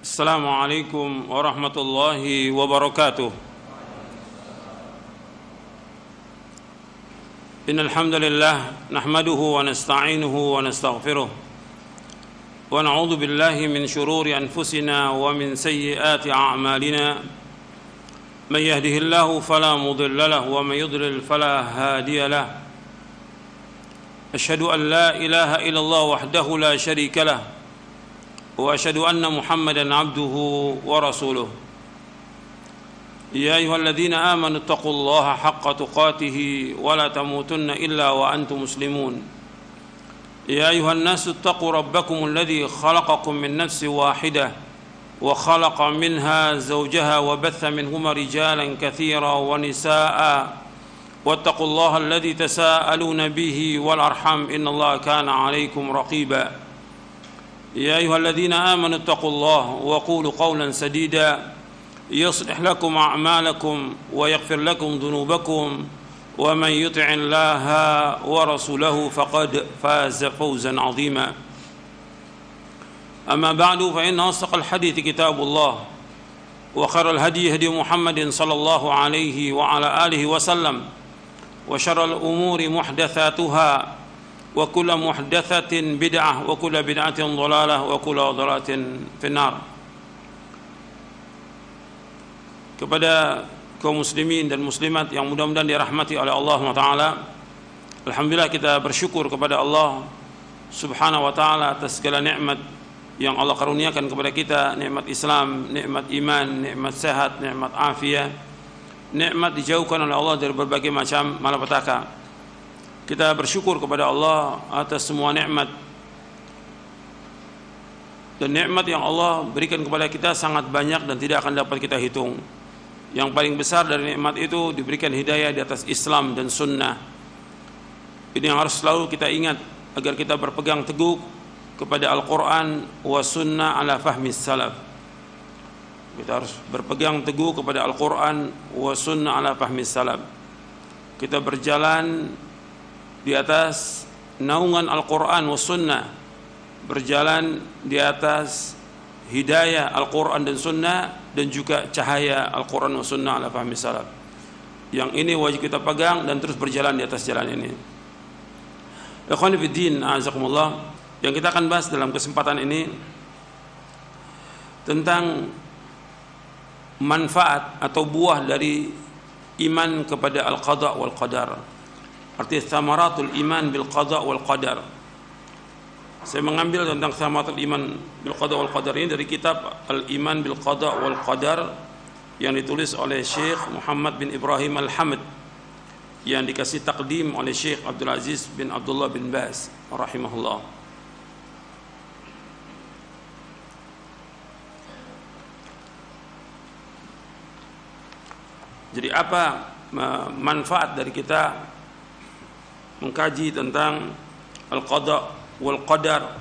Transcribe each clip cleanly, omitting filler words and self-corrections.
Assalamualaikum warahmatullahi wabarakatuh. Innal hamdalillah nahmaduhu wa nasta'inuhu wa nastaghfiruh wa na'udzu billahi min shururi anfusina wa min sayyiati a'malina. May yahdihillahu fala mudilla lahu wa may yudlil fala hadiya lahu. Asyhadu an la ilaha illallah wahdahu la syarika lahu وأشهد أن محمدًا عبده ورسوله يا أيها الذين آمنوا اتقوا الله حق تقاته ولا تموتن إلا وأنتم مسلمون يا أيها الناس اتقوا ربكم الذي خلقكم من نفس واحدة وخلق منها زوجها وبث منهما رجالًا كثيرًا ونساء واتقوا الله الذي تساءلون به والأرحام إن الله كان عليكم رقيبًا يا أيها الذين آمنوا اتقوا الله وقولوا قولا سديدا يصلح لكم أعمالكم ويغفر لكم ذنوبكم ومن يطع الله ورسوله فقد فاز فوزا عظيما أما بعد فإن أصدق الحديث كتاب الله وخير الهدي هدي محمد صلى الله عليه وعلى آله وسلم وشر الأمور محدثاتها وكل محدثة بدعة وكل بدعة ضلالة وكل ضلالة في النار. Kepada kaum muslimin dan muslimat yang mudah-mudahan dirahmati oleh Allah SWT, alhamdulillah kita bersyukur kepada Allah Subhanahu wa taala atas segala nikmat yang Allah karuniakan kepada kita, nikmat Islam, nikmat iman, nikmat sehat, nikmat afiat, nikmat dijauhkan oleh Allah dari berbagai macam malapetaka. Kita bersyukur kepada Allah atas semua nikmat, dan nikmat yang Allah berikan kepada kita sangat banyak dan tidak akan dapat kita hitung. Yang paling besar dari nikmat itu diberikan hidayah di atas Islam dan sunnah. Ini yang harus selalu kita ingat agar kita berpegang teguh kepada Al-Quran wa sunnah ala fahmi salaf. Kita harus berpegang teguh kepada Al-Quran wa sunnah ala fahmi salaf. Kita berjalan di atas naungan Al-Quran wa sunnah, berjalan di atas hidayah Al-Quran dan sunnah, dan juga cahaya Al-Quran wa sunnah ala fahmi salaf. Yang ini wajib kita pegang dan terus berjalan di atas jalan ini. Ikhwani fiddin, a'azakumullah, yang kita akan bahas dalam kesempatan ini tentang manfaat atau buah dari iman kepada al-qada wal qadar. Arti thamaratul iman bil qada wal qadar. Saya mengambil tentang thamaratul iman bil qada wal qadar ini dari kitab Al-Iman bil Qada wal Qadar yang ditulis oleh Syekh Muhammad bin Ibrahim Al-Hamd, yang dikasih takdim oleh Syekh Abdul Aziz bin Abdullah bin Baz rahimahullah. Jadi apa manfaat dari kita mengkaji tentang al-qada wal qadar?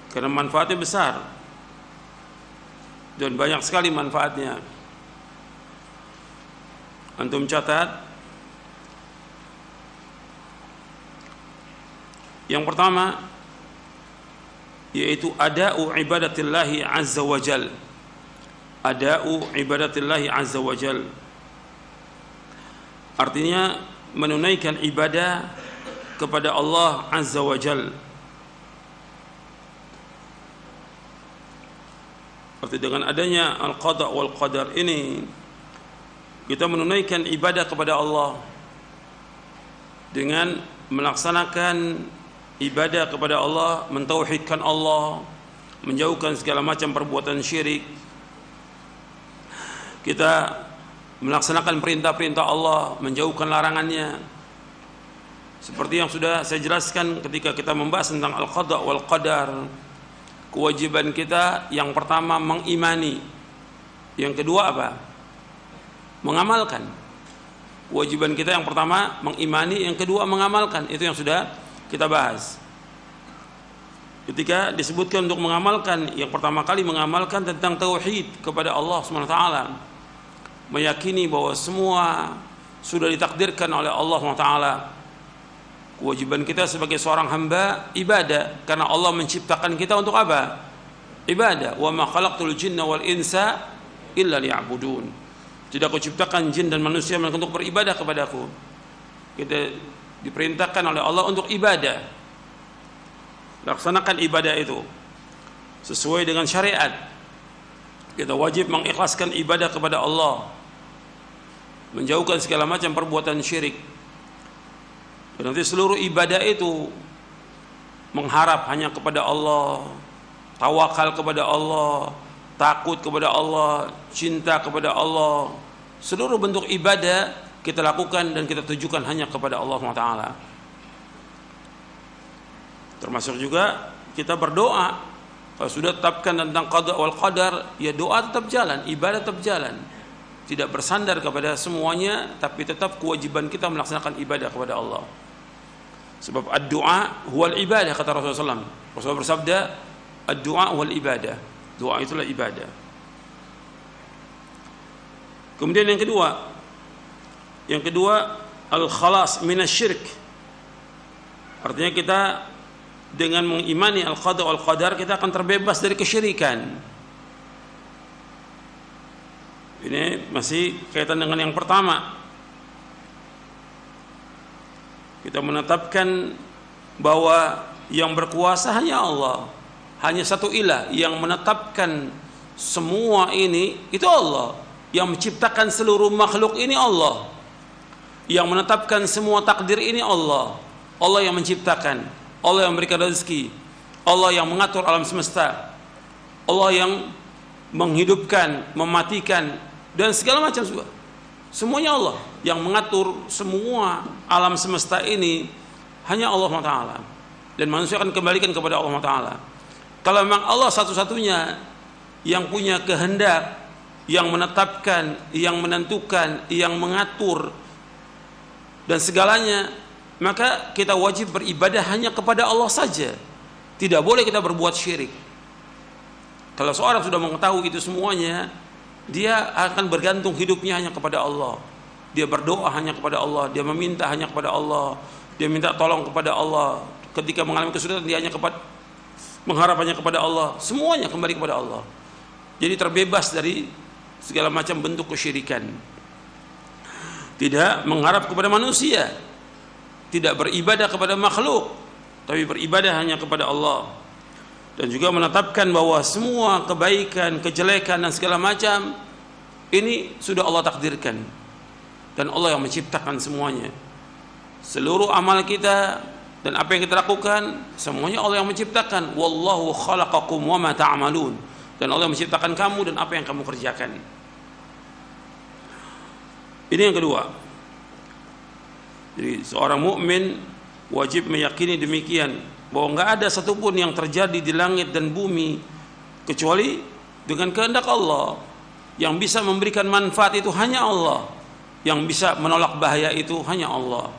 Karena manfaatnya besar dan banyak sekali manfaatnya. Antum catat. Yang pertama yaitu ada'u ibadatillahi azza wa jal. Ada'u ibadatillahi azza wa jal, artinya menunaikan ibadah kepada Allah azza wa jal. Arti dengan adanya al-qada wal qadar ini, kita menunaikan ibadah kepada Allah dengan melaksanakan ibadah kepada Allah, mentauhidkan Allah, menjauhkan segala macam perbuatan syirik. Kita melaksanakan perintah-perintah Allah, menjauhkan larangannya. Seperti yang sudah saya jelaskan ketika kita membahas tentang al-qada wal qadar, kewajiban kita yang pertama mengimani, yang kedua apa? Mengamalkan. Kewajiban kita yang pertama mengimani, yang kedua mengamalkan. Itu yang sudah kita bahas. Ketika disebutkan untuk mengamalkan, yang pertama kali mengamalkan tentang tauhid kepada Allah Subhanahu wa taala. Meyakini bahwa semua sudah ditakdirkan oleh Allah SWT, Kewajiban kita sebagai seorang hamba ibadah, karena Allah menciptakan kita untuk apa? Ibadah. Wa ma khalaqtul jinna wal insa illa liya'budun. Tidak aku ciptakan jin dan manusia melainkan untuk beribadah kepadaku. Kita diperintahkan oleh Allah untuk ibadah. Laksanakan ibadah itu sesuai dengan syariat. Kita wajib mengikhlaskan ibadah kepada Allah, menjauhkan segala macam perbuatan syirik. Dan nanti seluruh ibadah itu mengharap hanya kepada Allah, tawakal kepada Allah, takut kepada Allah, cinta kepada Allah. Seluruh bentuk ibadah kita lakukan dan kita tujukan hanya kepada Allah SWT. Termasuk juga kita berdoa. Kalau sudah tetapkan tentang qada wal qadar, ya doa tetap jalan, ibadah tetap jalan. Tidak bersandar kepada semuanya, tapi tetap kewajiban kita melaksanakan ibadah kepada Allah. Sebab ad-du'a huwal ibadah, kata Rasulullah SAW. Rasulullah bersabda, ad-du'a huwal ibadah. Doa itulah ibadah. Kemudian yang kedua al-khalas minasyirik. Artinya kita dengan mengimani al-qada wal qadar, kita akan terbebas dari kesyirikan. Ini masih kaitan dengan yang pertama. Kita menetapkan bahwa yang berkuasa hanya Allah, hanya satu ilah yang menetapkan semua ini, itu Allah. Yang menciptakan seluruh makhluk ini Allah. Yang menetapkan semua takdir ini Allah. Allah yang menciptakan, Allah yang memberikan rezeki, Allah yang mengatur alam semesta, Allah yang menghidupkan, mematikan, dan segala macam juga. Semuanya Allah yang mengatur semua alam semesta ini, hanya Allah SWT. Dan manusia akan kembalikan kepada Allah SWT. Kalau memang Allah satu-satunya yang punya kehendak, yang menetapkan, yang menentukan, yang mengatur dan segalanya, maka kita wajib beribadah hanya kepada Allah saja. Tidak boleh kita berbuat syirik. Kalau seorang sudah mengetahui itu semuanya, dia akan bergantung hidupnya hanya kepada Allah. Dia berdoa hanya kepada Allah, dia meminta hanya kepada Allah, dia minta tolong kepada Allah. Ketika mengalami kesulitan, dia hanya mengharap hanya kepada Allah. Semuanya kembali kepada Allah. Jadi terbebas dari segala macam bentuk kesyirikan. Tidak mengharap kepada manusia, tidak beribadah kepada makhluk, tapi beribadah hanya kepada Allah. Dan juga menetapkan bahwa semua kebaikan, kejelekan dan segala macam ini sudah Allah takdirkan, dan Allah yang menciptakan semuanya. Seluruh amal kita dan apa yang kita lakukan, semuanya Allah yang menciptakan. Wallahu khalaqakum wa ma ta'malun. Dan Allah yang menciptakan kamu dan apa yang kamu kerjakan. Ini yang kedua. Jadi seorang mukmin wajib meyakini demikian, bahwa enggak ada satupun yang terjadi di langit dan bumi kecuali dengan kehendak Allah. Yang bisa memberikan manfaat itu hanya Allah, yang bisa menolak bahaya itu hanya Allah.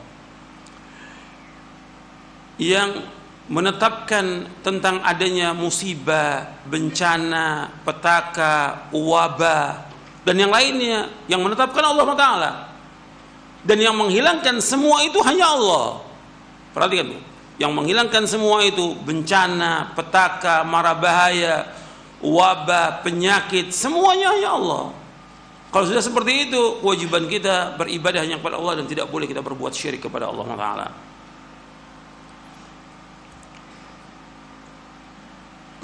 Yang menetapkan tentang adanya musibah, bencana, petaka, wabah dan yang lainnya, yang menetapkan Allah Ta'ala. Dan yang menghilangkan semua itu hanya Allah. Perhatikan tuh, yang menghilangkan semua itu, bencana, petaka, mara bahaya, wabah, penyakit, semuanya hanya Allah. Kalau sudah seperti itu, kewajiban kita beribadah hanya kepada Allah dan tidak boleh kita berbuat syirik kepada Allah Ta'ala.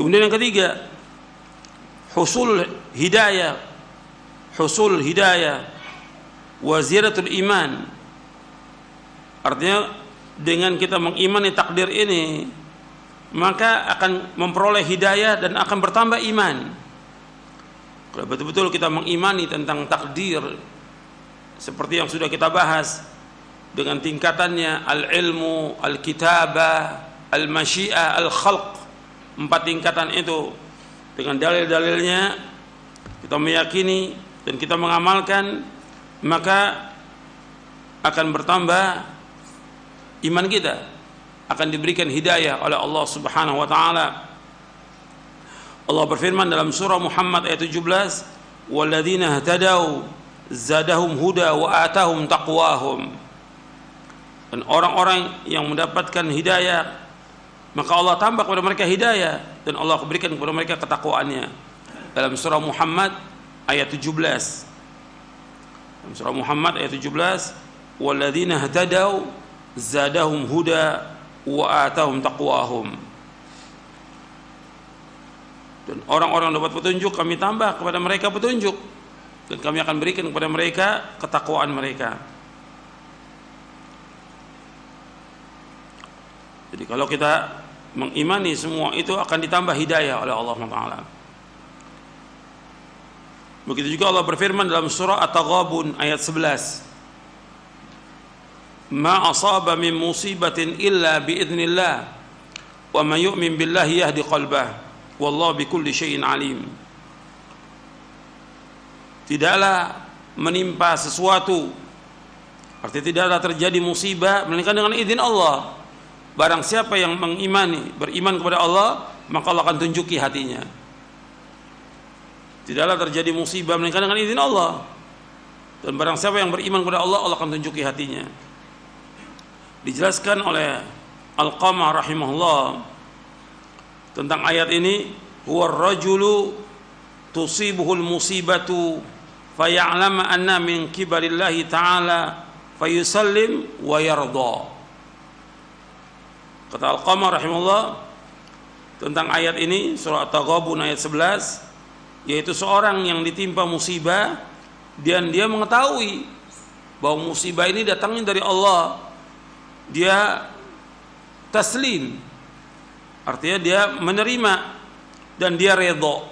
Kemudian yang ketiga, husul hidayah wa ziyadatul iman. Artinya dengan kita mengimani takdir ini, maka akan memperoleh hidayah dan akan bertambah iman. Kalau betul-betul kita mengimani tentang takdir seperti yang sudah kita bahas, dengan tingkatannya al-ilmu, al-kitabah, al-masyiah, al-khalq, 4 tingkatan itu, dengan dalil-dalilnya kita meyakini dan kita mengamalkan, maka akan bertambah iman kita, akan diberikan hidayah oleh Allah Subhanahu wa taala. Allah berfirman dalam surah Muhammad ayat 17, "Walladzina ihtadaw zadahum huda wa atahum taqwahum." Dan orang-orang yang mendapatkan hidayah, maka Allah tambah kepada mereka hidayah dan Allah berikan kepada mereka ketakwaannya. Dalam surah Muhammad ayat 17. Dalam surah Muhammad ayat 17, "Walladzina ihtadaw zadahum huda wa atahum taqwahum." Dan orang-orang dapat petunjuk, kami tambah kepada mereka petunjuk dan kami akan berikan kepada mereka ketakwaan mereka. Jadi kalau kita mengimani semua itu akan ditambah hidayah oleh Allah Taala. Begitu juga Allah berfirman dalam surah At-Taghabun ayat 11. Ma asaba min musibatin illa biidznillah wa man yu'min billahi yahdi qalbah wallahu bikulli syai'in alim. Tidaklah menimpa sesuatu, artinya tidaklah terjadi musibah melainkan dengan izin Allah. Barang siapa yang mengimani, beriman kepada Allah, maka Allah akan tunjuki hatinya. Tidaklah terjadi musibah melainkan dengan izin Allah. Dan barang siapa yang beriman kepada Allah, Allah akan tunjuki hatinya. Dijelaskan oleh Al-Qamah rahimahullah tentang ayat ini, huwa ar-rajulu tusibuhul musibatu faya'lama anna min kibarillahi ta'ala fayusallim wa yarda. Kata Al-Qamah rahimahullah tentang ayat ini, surah At-Taghabun ayat 11, yaitu seorang yang ditimpa musibah dan dia mengetahui bahwa musibah ini datangnya dari Allah, dia taslim, artinya dia menerima dan dia redha,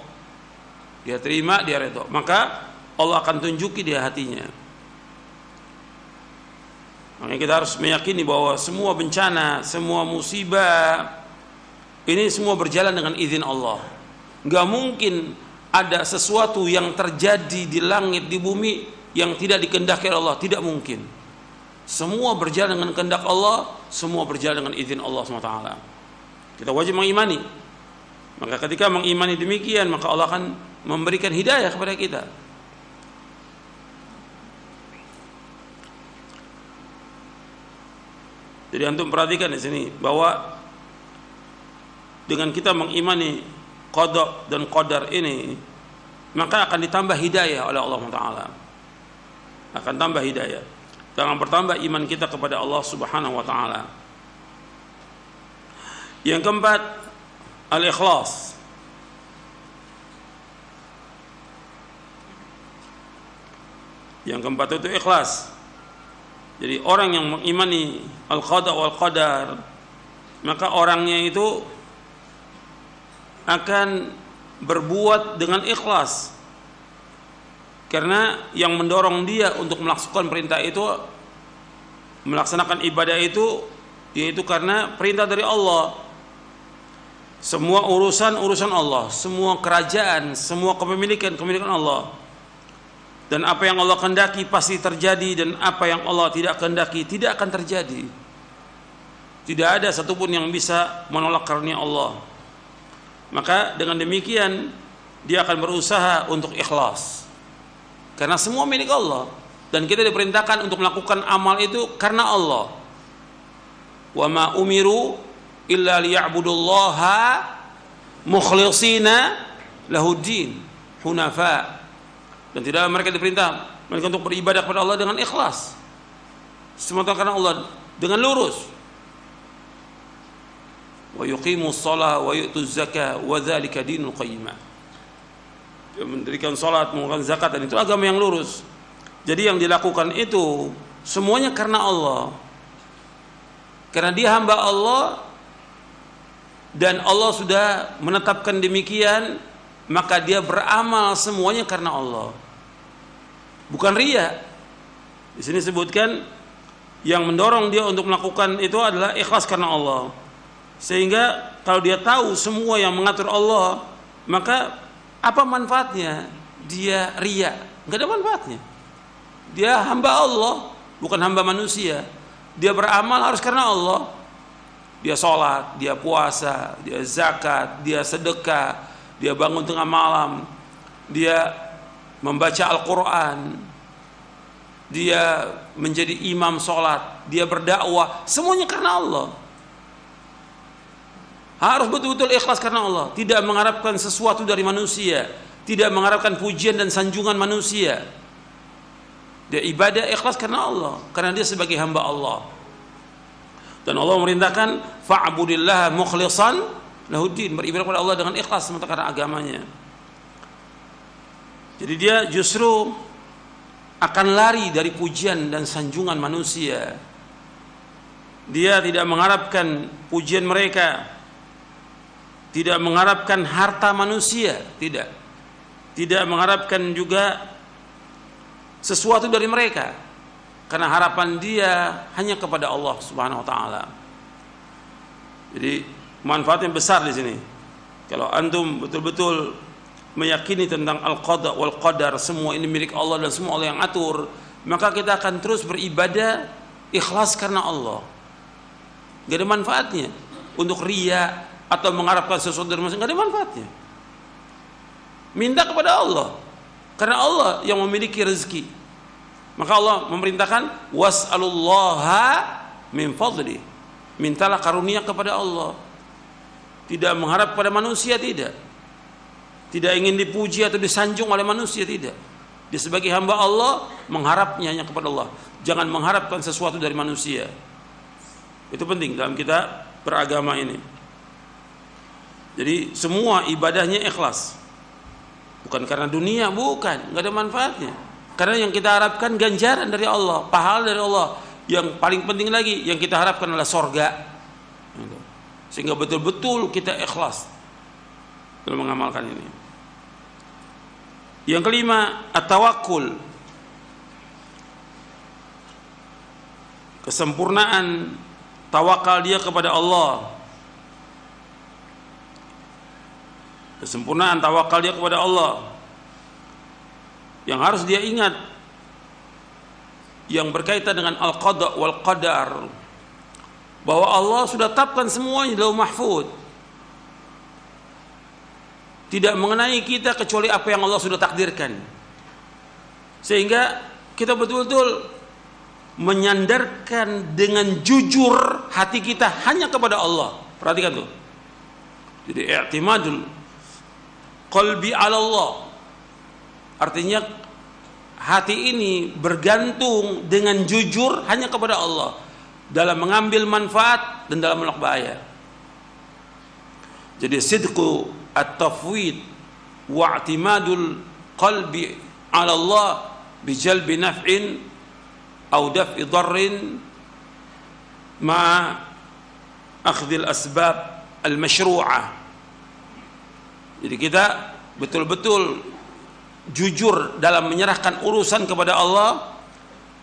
dia terima, dia redha, maka Allah akan tunjuki dia hatinya. Makanya kita harus meyakini bahwa semua bencana, semua musibah ini semua berjalan dengan izin Allah. Gak mungkin ada sesuatu yang terjadi di langit, di bumi yang tidak dikehendaki Allah, tidak mungkin. Semua berjalan dengan kehendak Allah, semua berjalan dengan izin Allah SWT. Kita wajib mengimani. Maka ketika mengimani demikian, maka Allah akan memberikan hidayah kepada kita. Jadi antum perhatikan di sini bahwa dengan kita mengimani qada dan qadar ini, maka akan ditambah hidayah oleh Allah Taala. Akan tambah hidayah. Dan bertambah iman kita kepada Allah Subhanahu wa taala. Yang keempat, al-ikhlas. Yang keempat itu ikhlas. Jadi orang yang mengimani al-qada wal qadar, maka orangnya itu akan berbuat dengan ikhlas. Karena yang mendorong dia untuk melaksanakan perintah itu, melaksanakan ibadah itu, yaitu karena perintah dari Allah. Semua urusan Allah, semua kerajaan, semua kepemilikan Allah. Dan apa yang Allah kehendaki pasti terjadi, dan apa yang Allah tidak kehendaki tidak akan terjadi. Tidak ada satupun yang bisa menolak karunia Allah. Maka dengan demikian dia akan berusaha untuk ikhlas. Karena semua milik Allah, dan kita diperintahkan untuk melakukan amal itu karena Allah. Wa ma umiru illa liya'budullaha mukhlishina lahuddin hunafa. Dan tidak mereka diperintah mereka untuk beribadah kepada Allah dengan ikhlas, semata karena Allah, dengan lurus. Wa yuqimus shalah wa yu'tuz zakah wa dzalika dinul qayyimah. Mendirikan salat, mengeluarkan zakat, dan itu agama yang lurus. Jadi yang dilakukan itu semuanya karena Allah. Karena dia hamba Allah dan Allah sudah menetapkan demikian, maka dia beramal semuanya karena Allah, bukan riya. Di sini sebutkan yang mendorong dia untuk melakukan itu adalah ikhlas karena Allah. Sehingga kalau dia tahu semua yang mengatur Allah, maka apa manfaatnya dia riya? Enggak ada manfaatnya. Dia hamba Allah, bukan hamba manusia. Dia beramal harus karena Allah. Dia sholat, dia puasa, dia zakat, dia sedekah, dia bangun tengah malam, dia membaca Al-Quran. dia menjadi imam sholat, dia berdakwah, semuanya karena Allah. Harus betul-betul ikhlas karena Allah, tidak mengharapkan sesuatu dari manusia, tidak mengharapkan pujian dan sanjungan manusia. Dia ibadah ikhlas karena Allah, karena dia sebagai hamba Allah. Dan Allah memerintahkan fa'budillaha mukhlishan lahuddin, beribadah kepada Allah dengan ikhlas semata karena agamanya. Jadi dia justru akan lari dari pujian dan sanjungan manusia. Dia tidak mengharapkan pujian mereka, tidak mengharapkan harta manusia, tidak mengharapkan juga sesuatu dari mereka, karena harapan dia hanya kepada Allah Subhanahu wa taala. Jadi manfaatnya besar di sini. Kalau antum betul-betul meyakini tentang al-qada wal qadar, semua ini milik Allah dan semua Allah yang atur, maka kita akan terus beribadah ikhlas karena Allah. Gak ada manfaatnya untuk riya atau mengharapkan sesuatu dari manusia, gak ada manfaatnya. Minta kepada Allah, karena Allah yang memiliki rezeki. Maka Allah memerintahkan was'alullaha min fadli, mintalah karunia kepada Allah. Tidak mengharap pada manusia, tidak ingin dipuji atau disanjung oleh manusia, tidak. Dia sebagai hamba Allah mengharapnya hanya kepada Allah. Jangan mengharapkan sesuatu dari manusia. Itu penting dalam kita beragama ini. Jadi semua ibadahnya ikhlas, bukan karena dunia, bukan, nggak ada manfaatnya. Karena yang kita harapkan ganjaran dari Allah, pahala dari Allah. Yang paling penting lagi yang kita harapkan adalah sorga. Sehingga betul-betul kita ikhlas dalam mengamalkan ini. Yang kelima, at-tawakkul, kesempurnaan tawakal dia kepada Allah. Kesempurnaan tawakal dia kepada Allah. Yang harus dia ingat yang berkaitan dengan al-qada wal qadar, bahwa Allah sudah tetapkan semuanya di Lauh Mahfuz. Tidak mengenai kita kecuali apa yang Allah sudah takdirkan. Sehingga kita betul-betul menyandarkan dengan jujur hati kita hanya kepada Allah. Perhatikan tuh. Jadi i'timadul qalbi 'ala Allah. Artinya hati ini bergantung dengan jujur hanya kepada Allah dalam mengambil manfaat dan dalam menolak bahaya. Jadi sidqu at-tafwid wa i'timadul qalbi 'ala Allah bi jalbi naf'in aw daf'i dharrin ma akhdhil asbab al-masyru'ah. Jadi kita betul-betul jujur dalam menyerahkan urusan kepada Allah,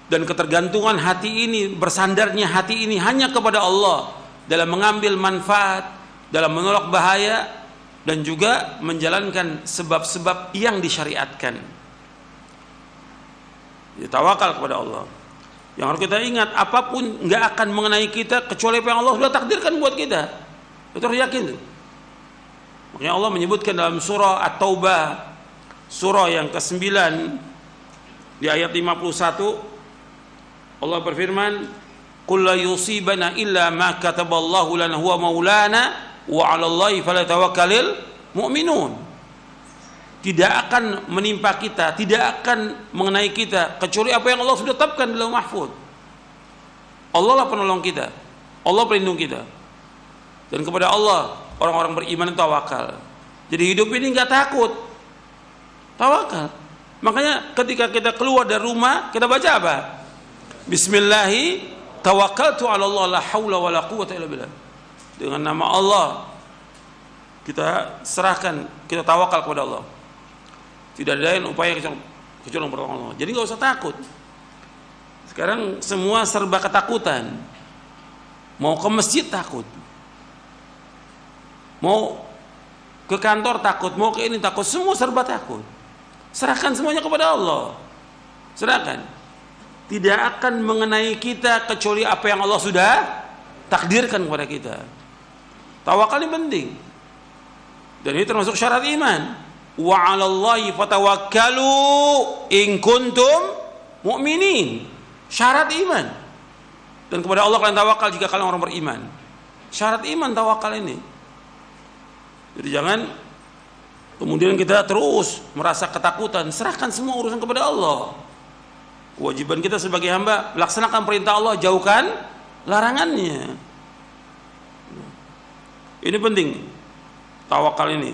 dan ketergantungan hati ini, bersandarnya hati ini hanya kepada Allah dalam mengambil manfaat, dalam menolak bahaya, dan juga menjalankan sebab-sebab yang disyariatkan. Jadi, tawakal kepada Allah. Yang harus kita ingat, apapun nggak akan mengenai kita kecuali apa yang Allah sudah takdirkan buat kita. Itu harus yakin. Makanya Allah menyebutkan dalam surah At-Taubah, surah yang ke-9 di ayat 51, Allah berfirman, "Qul la yusibana illa ma kataballahu lana huwa maulana wa 'alallahi falyatawakkalul mu'minun." Tidak akan menimpa kita, tidak akan mengenai kita kecuali apa yang Allah sudah tetapkan di Lauh Mahfuz. Allah lah penolong kita, Allah pelindung kita. Dan kepada Allah orang-orang beriman tawakal. Jadi hidup ini enggak takut, tawakal. Makanya ketika kita keluar dari rumah, kita baca apa? Bismillahi tawakkaltu 'ala Allah la haula wala quwwata illa billah. Dengan nama Allah kita serahkan, kita tawakal kepada Allah. Tidak ada lain upaya kecuali pertolongan Allah. Jadi enggak usah takut. Sekarang semua serba ketakutan. Mau ke masjid takut, mau ke kantor takut, mau ke ini takut, semua serba takut. Serahkan semuanya kepada Allah. Serahkan. Tidak akan mengenai kita kecuali apa yang Allah sudah takdirkan kepada kita. Tawakal ini penting. Dan ini termasuk syarat iman. Wa 'alallahi fatawakkalu in kuntum Mu'minin, syarat iman. Dan kepada Allah kalian tawakal jika kalian orang beriman. Syarat iman tawakal ini. Jadi jangan kemudian kita terus merasa ketakutan. Serahkan semua urusan kepada Allah. Kewajiban kita sebagai hamba, laksanakan perintah Allah, jauhkan larangannya. Ini penting, tawakal ini.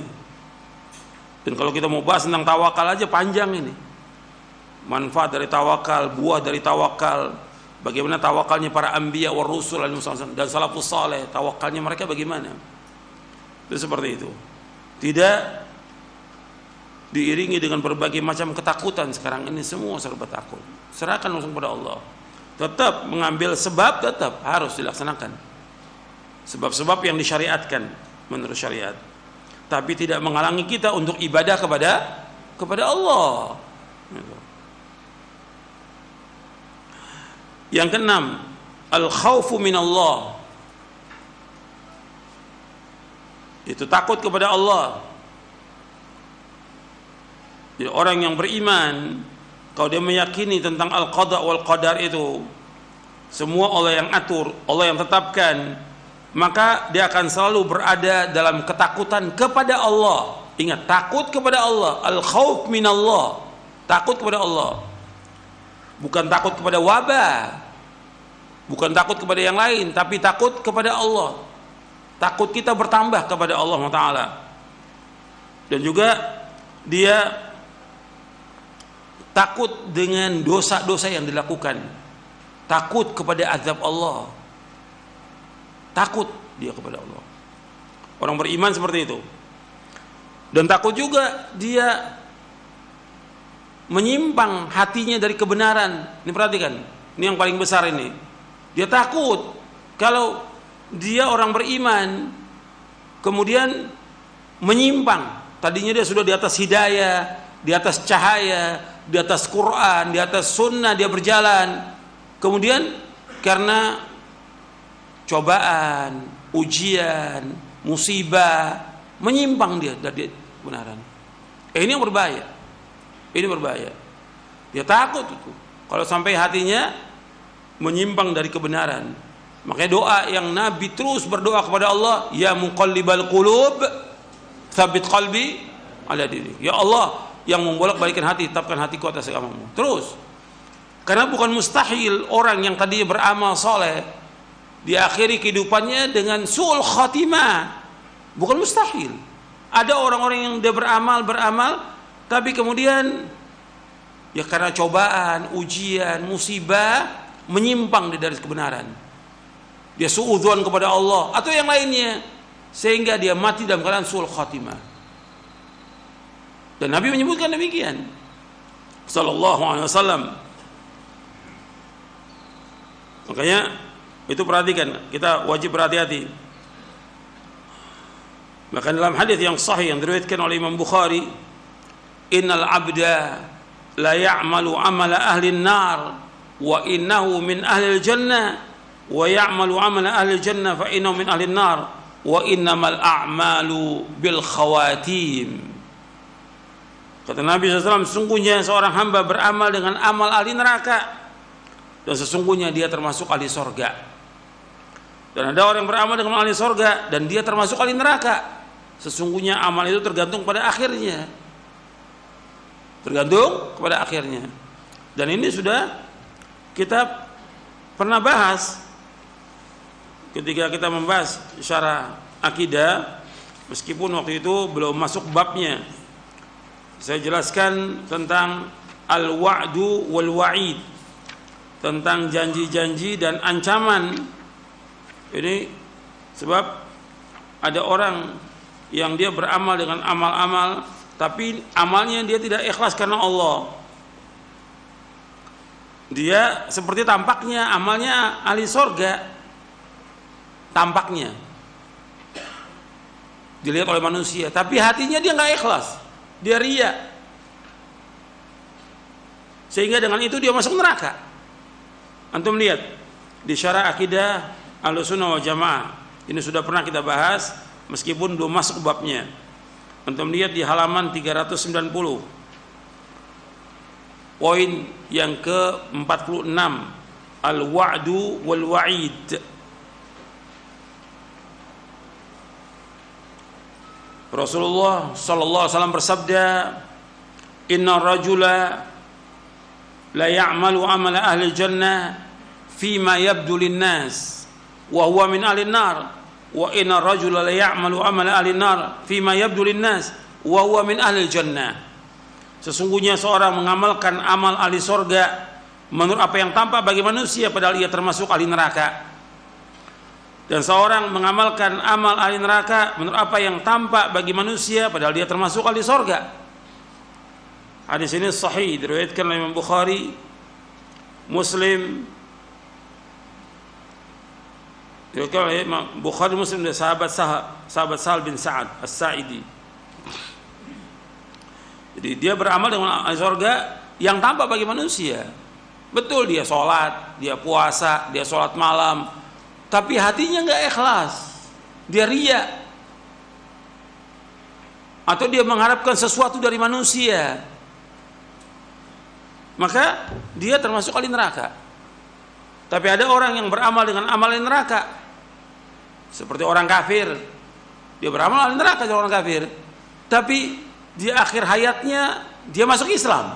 Dan kalau kita mau bahas tentang tawakal aja panjang ini. Manfaat dari tawakal, buah dari tawakal, bagaimana tawakalnya para anbiya wa rusul dan salafus saleh, tawakalnya mereka bagaimana. Itu seperti itu. Tidak diiringi dengan berbagai macam ketakutan. Sekarang ini semua serba takut. Serahkan langsung kepada Allah. Tetap mengambil sebab, tetap harus dilaksanakan. Sebab-sebab yang disyariatkan menurut syariat. Tapi tidak menghalangi kita untuk ibadah kepada Allah. Yang keenam, al-khaufu minallah. Itu takut kepada Allah. Jadi orang yang beriman, kalau dia meyakini tentang al-qada wal qadar itu, semua Allah yang atur, Allah yang tetapkan, maka dia akan selalu berada dalam ketakutan kepada Allah. Ingat, takut kepada Allah, al-khauf minallah, takut kepada Allah. Bukan takut kepada wabah, bukan takut kepada yang lain, tapi takut kepada Allah. Takut kita bertambah kepada Allah Ta'ala. Dan juga dia takut dengan dosa-dosa yang dilakukan, takut kepada azab Allah. Takut dia kepada Allah. Orang beriman seperti itu. Dan takut juga dia menyimpang hatinya dari kebenaran. Ini perhatikan, ini yang paling besar ini. Dia takut kalau dia orang beriman kemudian menyimpang. Tadinya dia sudah di atas hidayah, di atas cahaya, di atas Quran, di atas sunnah dia berjalan. Kemudian karena cobaan, ujian, musibah, menyimpang dia dari kebenaran. Ini yang berbahaya. Ini berbahaya. Dia takut itu kalau sampai hatinya menyimpang dari kebenaran. Makanya doa yang Nabi terus berdoa kepada Allah, ya muqallibal qulub, tsabit qalbi ala dinik. Ya Allah yang membolak-balikan hati, tetapkan hatiku atas agamamu. Terus. Karena bukan mustahil orang yang tadinya beramal soleh diakhiri kehidupannya dengan su'ul khatimah. Bukan mustahil. Ada orang-orang yang dia beramal tapi kemudian ya karena cobaan, ujian, musibah menyimpang dari kebenaran. Dia suudzon kepada Allah atau yang lainnya sehingga dia mati dalam keadaan su'ul khatimah. Dan Nabi menyebutkan demikian sallallahu alaihi wasallam. Makanya itu perhatikan, kita wajib berhati-hati. Bahkan dalam hadis yang sahih yang diriwayatkan oleh Imam Bukhari, innal abda la ya'malu amala ahli an-nar wa innahu min ahli al-jannah wa ya'malu amala ahli al-jannah fa innahu min ahli an-nar wa innamal a'malu bil khawatim. Kata Nabi SAW, sesungguhnya seorang hamba beramal dengan amal ahli neraka dan sesungguhnya dia termasuk ahli sorga. Dan ada orang yang beramal dengan ahli sorga dan dia termasuk ahli neraka. Sesungguhnya amal itu tergantung pada akhirnya. Tergantung kepada akhirnya. Dan ini sudah kita pernah bahas ketika kita membahas syarah akidah, meskipun waktu itu belum masuk babnya. Saya jelaskan tentang al-wa'du wal wa'id, tentang janji-janji dan ancaman. Ini sebab ada orang yang dia beramal dengan amal-amal tapi amalnya dia tidak ikhlas karena Allah. Dia seperti tampaknya amalnya ahli sorga, tampaknya dilihat oleh manusia, tapi hatinya dia nggak ikhlas, dia riya, sehingga dengan itu dia masuk neraka. Antum lihat di syarah akidah Ahlussunnah wal Jamaah, ini sudah pernah kita bahas meskipun belum masuk babnya. Antum lihat di halaman 390. Poin yang ke-46, al-wa'du wal wa'id. Rasulullah sallallahu alaihi wasallam bersabda, "Inna rajula la ya'malu amala ahli jannah fima yabdu lin-nas wa huwa min ahli an-nar, wa inna rajula la ya'malu amala ahli an-nar fima yabdu lin-nas wa huwa min ahli jannah." Sesungguhnya seorang mengamalkan amal ahli sorga menurut apa yang tampak bagi manusia padahal ia termasuk ahli neraka. Dan seorang mengamalkan amal ahli neraka menurut apa yang tampak bagi manusia padahal dia termasuk ahli sorga. Hadis ini sahih, diriwayatkan oleh Imam Bukhari, Muslim. Diriwayatkan oleh Imam Bukhari, Muslim dari sahabat Sahal bin Sa'ad As-Sa'idi. Jadi dia beramal dengan ahli surga yang tampak bagi manusia. Betul, dia sholat, dia puasa, dia sholat malam, tapi hatinya nggak ikhlas, dia riya, atau dia mengharapkan sesuatu dari manusia, maka dia termasuk ahli neraka. Tapi ada orang yang beramal dengan amal neraka, seperti orang kafir, dia beramal ahli neraka jadi orang kafir, tapi di akhir hayatnya dia masuk Islam.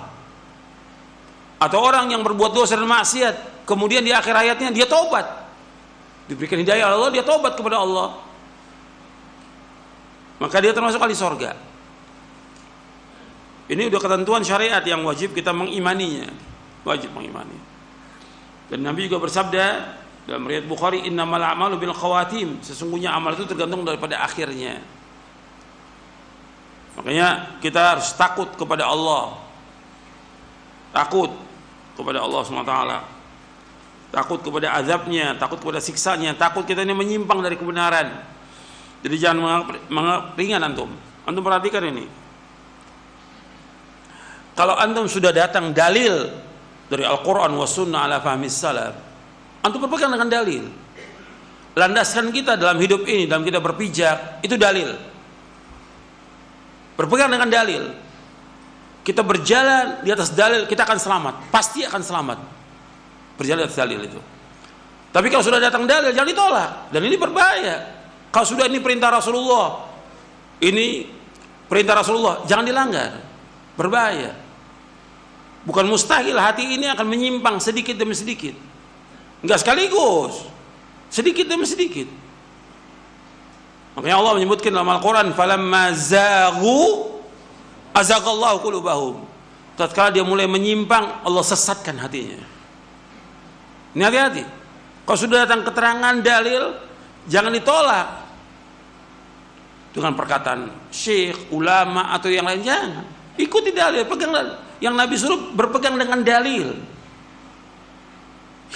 Atau orang yang berbuat dosa dan maksiat, kemudian di akhir hayatnya dia taubat, diberikan hidayah oleh Allah, dia taubat kepada Allah, maka dia termasuk ahli sorga. Ini udah ketentuan syariat yang wajib kita mengimaninya, wajib mengimani. Dan Nabi juga bersabda dalam riwayat Bukhari, innamal a'malu bil khawatim, sesungguhnya amal itu tergantung daripada akhirnya. Makanya kita harus takut kepada Allah, takut kepada Allah SWT, takut kepada azabnya, takut kepada siksanya, takut kita ini menyimpang dari kebenaran. Jadi jangan menganggap ringan antum. Antum perhatikan ini, kalau antum sudah datang dalil dari Al-Quran wa sunnah ala fahmis salaf, antum berpegang dengan dalil. Landasan kita dalam hidup ini, dalam kita berpijak, itu dalil. Berpegang dengan dalil. Kita berjalan di atas dalil, kita akan selamat. Pasti akan selamat. Berjalan di atas dalil itu. Tapi kalau sudah datang dalil, jangan ditolak. Dan ini berbahaya. Kalau sudah ini perintah Rasulullah, ini perintah Rasulullah, jangan dilanggar. Berbahaya. Bukan mustahil hati ini akan menyimpang sedikit demi sedikit. Enggak sekaligus. Sedikit demi sedikit. Makanya Allah menyebutkan dalam Al-Quran, falamma zaghu azaghallahu qulubahum. Tatkala dia mulai menyimpang, Allah sesatkan hatinya. Ini hati-hati. Kalau sudah datang keterangan dalil, jangan ditolak dengan perkataan syekh, ulama atau yang lain, jangan. Ikuti dalil, pegang dalil. Yang Nabi suruh berpegang dengan dalil.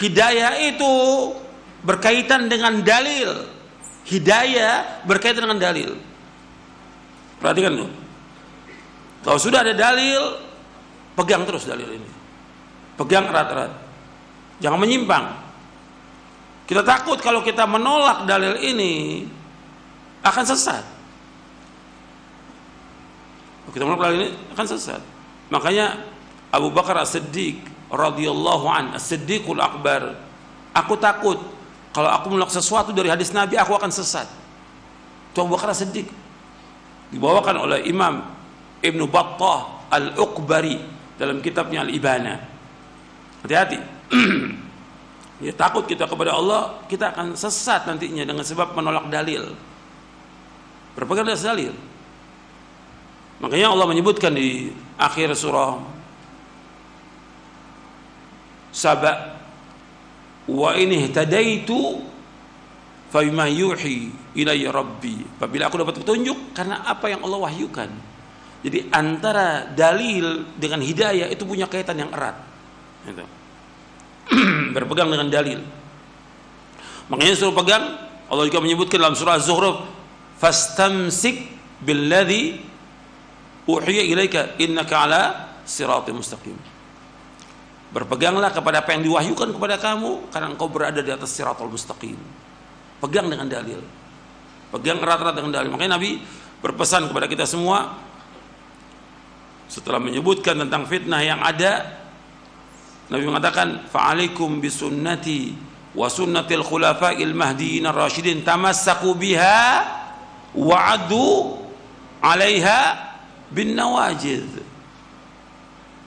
Hidayah itu berkaitan dengan dalil. Hidayah berkaitan dengan dalil. Perhatikan tuh. Kalau sudah ada dalil, pegang terus dalil ini. Pegang erat-erat. Jangan menyimpang. Kita takut kalau kita menolak dalil ini akan sesat. Kalau kita menolak dalil ini akan sesat. Makanya Abu Bakar As-Siddiq radhiyallahu an, As-Siddiqul Akbar, aku takut kalau aku menolak sesuatu dari hadis Nabi, aku akan sesat. Itu Abu Bakar As-Siddiq. Dibawakan oleh Imam Ibnu Battah Al-Uqbari dalam kitabnya Al-Ibana. Hati-hati. Ya, takut kita kepada Allah, kita akan sesat nantinya dengan sebab menolak dalil. Berpegang dengan dalil. Makanya Allah menyebutkan di akhir surah Saba, wa in ihtadaitu fa bima yuhi ilayya rabbi. Apabila aku dapat petunjuk karena apa yang Allah wahyukan. Jadi antara dalil dengan hidayah itu punya kaitan yang erat. Gitu. Berpegang dengan dalil. Makanya suruh pegang. Allah juga menyebutkan dalam surah Az-Zukhruf, fastamsik billadzi uhiya ilaika innaka ala siratal mustaqim. Berpeganglah kepada apa yang diwahyukan kepada kamu karena engkau berada di atas siratal mustaqim. Pegang dengan dalil. Pegang erat-erat dengan dalil. Makanya Nabi berpesan kepada kita semua setelah menyebutkan tentang fitnah yang ada, Nabi mengatakan, fa'alaikum bisunnati wa sunnatil khulafa'il mahdiyyin ar-rasyidin tamassaku biha wa'adu 'alaiha bin nawajid.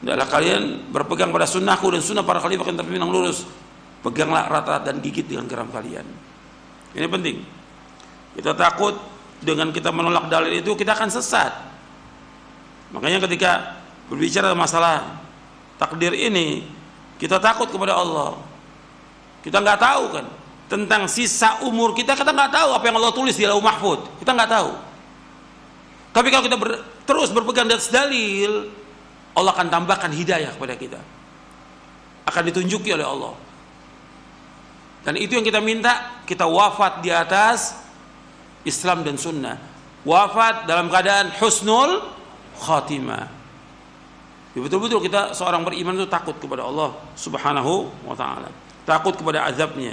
Hendaklah kalian berpegang pada sunnahku dan sunnah para khalifah yang terpimpin yang lurus. Peganglah erat-erat dan gigit dengan geram kalian. Ini penting. Kita takut dengan kita menolak dalil itu kita akan sesat. Makanya ketika berbicara masalah takdir ini, kita takut kepada Allah. Kita nggak tahu kan tentang sisa umur kita nggak tahu apa yang Allah tulis di Lauh Mahfud. Kita nggak tahu. Tapi kalau kita terus berpegang di atas dalil, Allah akan tambahkan hidayah kepada kita. Akan ditunjuki oleh Allah. Dan itu yang kita minta, kita wafat di atas Islam dan Sunnah. Wafat dalam keadaan husnul khatimah. Betul-betul kita seorang beriman itu takut kepada Allah Subhanahu wa ta'ala. Takut kepada azabnya.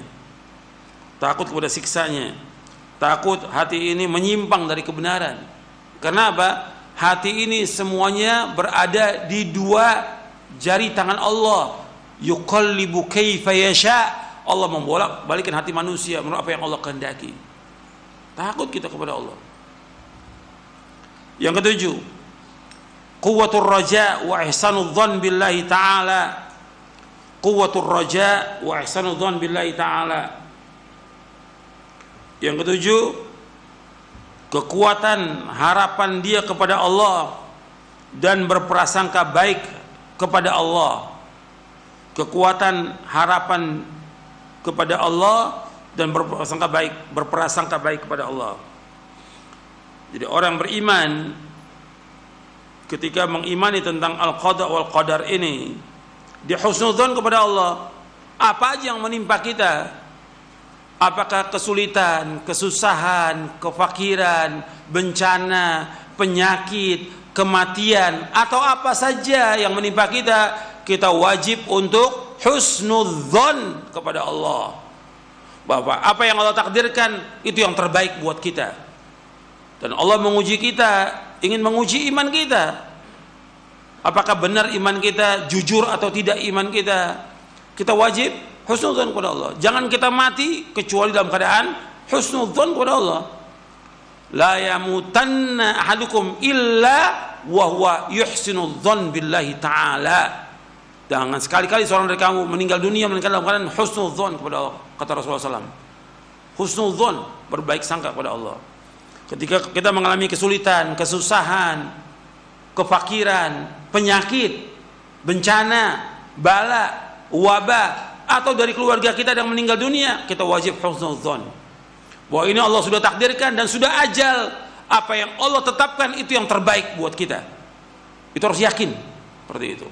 Takut kepada siksanya. Takut hati ini menyimpang dari kebenaran. Karena apa? Hati ini semuanya berada di dua jari tangan Allah. Yuqallibu kaifa yasha. Allah membolak-balikan hati manusia menurut apa yang Allah kehendaki. Takut kita kepada Allah. Yang ketujuh, quwwatur raja wa ihsanudz dzan billahi ta'ala. Quwwatur raja wa ihsanudz dzan billahi ta'ala. Yang ketujuh, kekuatan harapan dia kepada Allah dan berprasangka baik kepada Allah. Kekuatan harapan kepada Allah dan berprasangka baik kepada Allah. Jadi orang beriman ketika mengimani tentang al-qada wal qadar ini, dia husnudzon kepada Allah. Apa aja yang menimpa kita, apakah kesulitan, kesusahan, kefakiran, bencana, penyakit, kematian, atau apa saja yang menimpa kita, kita wajib untuk husnudzon kepada Allah. Bahwa apa yang Allah takdirkan itu yang terbaik buat kita. Dan Allah menguji kita, ingin menguji iman kita. Apakah benar iman kita, jujur atau tidak iman kita. Kita wajib husnudzon kepada Allah. Jangan kita mati kecuali dalam keadaan husnudzon kepada Allah. La yamutanna ahadukum illa wa huwa yuhsinudzon billahi ta'ala. Jangan sekali-kali seorang dari kamu meninggal dunia dalam keadaan husnudzon kepada Allah, kata Rasulullah SAW. Husnudzon, berbaik sangka kepada Allah. Ketika kita mengalami kesulitan, kesusahan, kefakiran, penyakit, bencana, bala, wabah, atau dari keluarga kita yang meninggal dunia, kita wajib husnudzon. Bahwa ini Allah sudah takdirkan dan sudah ajal. Apa yang Allah tetapkan itu yang terbaik buat kita. Itu harus yakin seperti itu.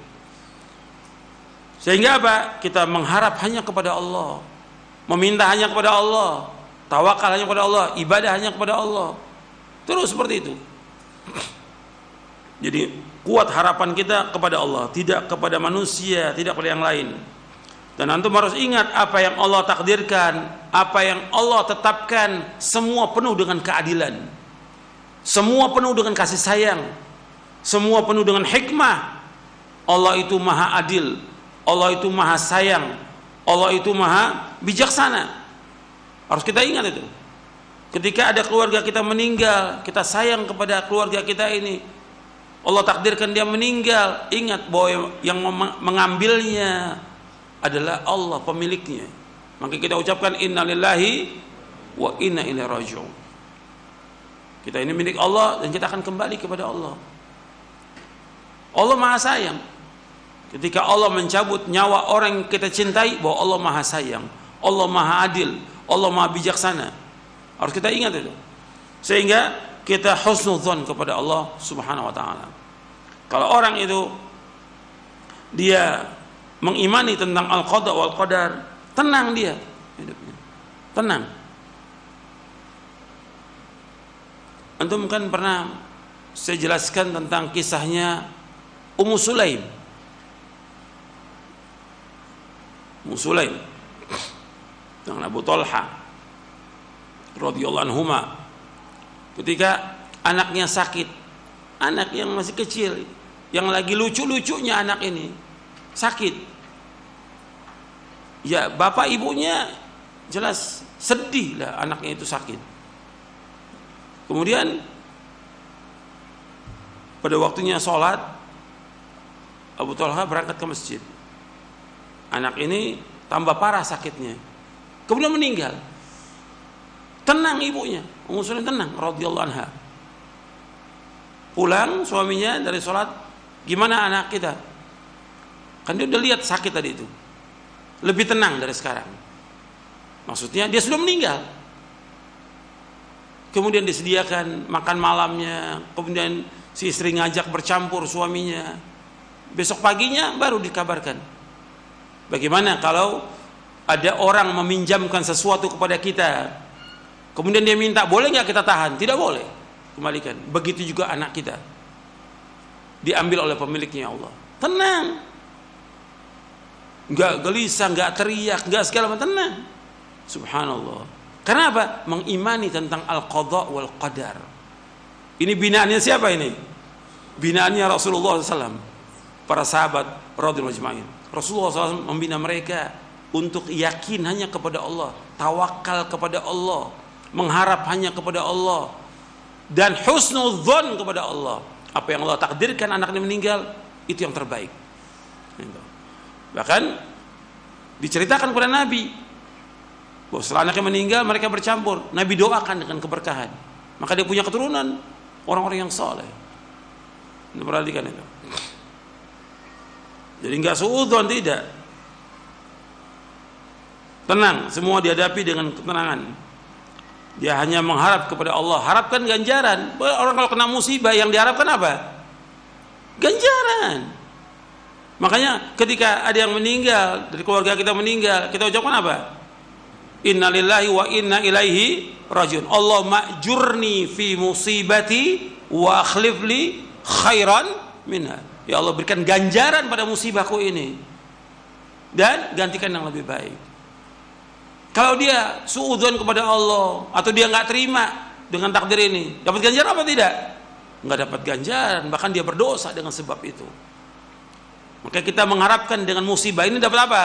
Sehingga apa? Kita mengharap hanya kepada Allah, meminta hanya kepada Allah, tawakal hanya kepada Allah, ibadah hanya kepada Allah. Terus seperti itu. Jadi kuat harapan kita kepada Allah, tidak kepada manusia, tidak kepada yang lain. Dan antum harus ingat apa yang Allah takdirkan, apa yang Allah tetapkan, semua penuh dengan keadilan, semua penuh dengan kasih sayang, semua penuh dengan hikmah. Allah itu maha adil, Allah itu maha sayang, Allah itu maha bijaksana. Harus kita ingat itu. Ketika ada keluarga kita meninggal, kita sayang kepada keluarga kita ini, Allah takdirkan dia meninggal, ingat bahwa yang mengambilnya adalah Allah pemiliknya. Maka kita ucapkan innalillahi wa inna ilaihi raji'un. Kita ini milik Allah dan kita akan kembali kepada Allah. Allah maha sayang. Ketika Allah mencabut nyawa orang yang kita cintai, bahwa Allah maha sayang, Allah maha adil, Allah maha bijaksana. Harus kita ingat itu. Sehingga kita husnudzon kepada Allah Subhanahu wa ta'ala. Kalau orang itu dia mengimani tentang al-qada wal qadar, tenang dia hidupnya. Tenang. Antum kan pernah saya jelaskan tentang kisahnya Ummu Sulaim. Ummu Sulaim dengan Abu Talha radhiyallahu anhuma, ketika anaknya sakit, anak yang masih kecil, yang lagi lucu-lucunya anak ini sakit, Ya bapak ibunya jelas sedih lah anaknya itu sakit. Kemudian pada waktunya sholat, Abu Talha berangkat ke masjid. Anak ini tambah parah sakitnya, kemudian meninggal. Tenang ibunya, Ummu Sulaim tenang radhiyallahu anha. Pulang suaminya dari sholat, gimana anak kita? Kan dia udah lihat sakit tadi itu, lebih tenang dari sekarang. Maksudnya dia sudah meninggal. Kemudian disediakan makan malamnya, kemudian si istri ngajak bercampur suaminya. Besok paginya baru dikabarkan. Bagaimana kalau ada orang meminjamkan sesuatu kepada kita, kemudian dia minta, boleh nggak kita tahan? Tidak boleh, kembalikan. Begitu juga anak kita, diambil oleh pemiliknya. Allah tenang, nggak gelisah, nggak teriak, nggak segala macam, tenang. Subhanallah. Karena apa? Mengimani tentang al-qadha wal qadar. Ini binaannya siapa ini? Binaannya Rasulullah SAW, para sahabat radhiyallahu ajma'in. Rasulullah SAW membina mereka untuk yakin hanya kepada Allah, tawakal kepada Allah, mengharap hanya kepada Allah, dan husnudzon kepada Allah. Apa yang Allah takdirkan anaknya meninggal, itu yang terbaik. Bahkan diceritakan kepada Nabi bahwa setelah anaknya meninggal mereka bercampur, Nabi doakan dengan keberkahan, maka dia punya keturunan orang-orang yang saleh. Ini perhatikan itu. Jadi enggak suudzon, tidak. Tenang, semua dihadapi dengan ketenangan. Dia hanya mengharap kepada Allah, harapkan ganjaran. Orang kalau kena musibah yang diharapkan apa? Ganjaran. Makanya ketika ada yang meninggal, dari keluarga kita meninggal, kita ucapkan apa? Innalillahi wa inna ilaihi rajiun. Allah ma'jurni fi musibati wa akhlif li khairan minha. Ya Allah, berikan ganjaran pada musibahku ini dan gantikan yang lebih baik. Kalau dia suudzon kepada Allah atau dia nggak terima dengan takdir ini, dapat ganjaran apa tidak? Nggak dapat ganjaran, bahkan dia berdosa dengan sebab itu. Maka kita mengharapkan dengan musibah ini dapat apa?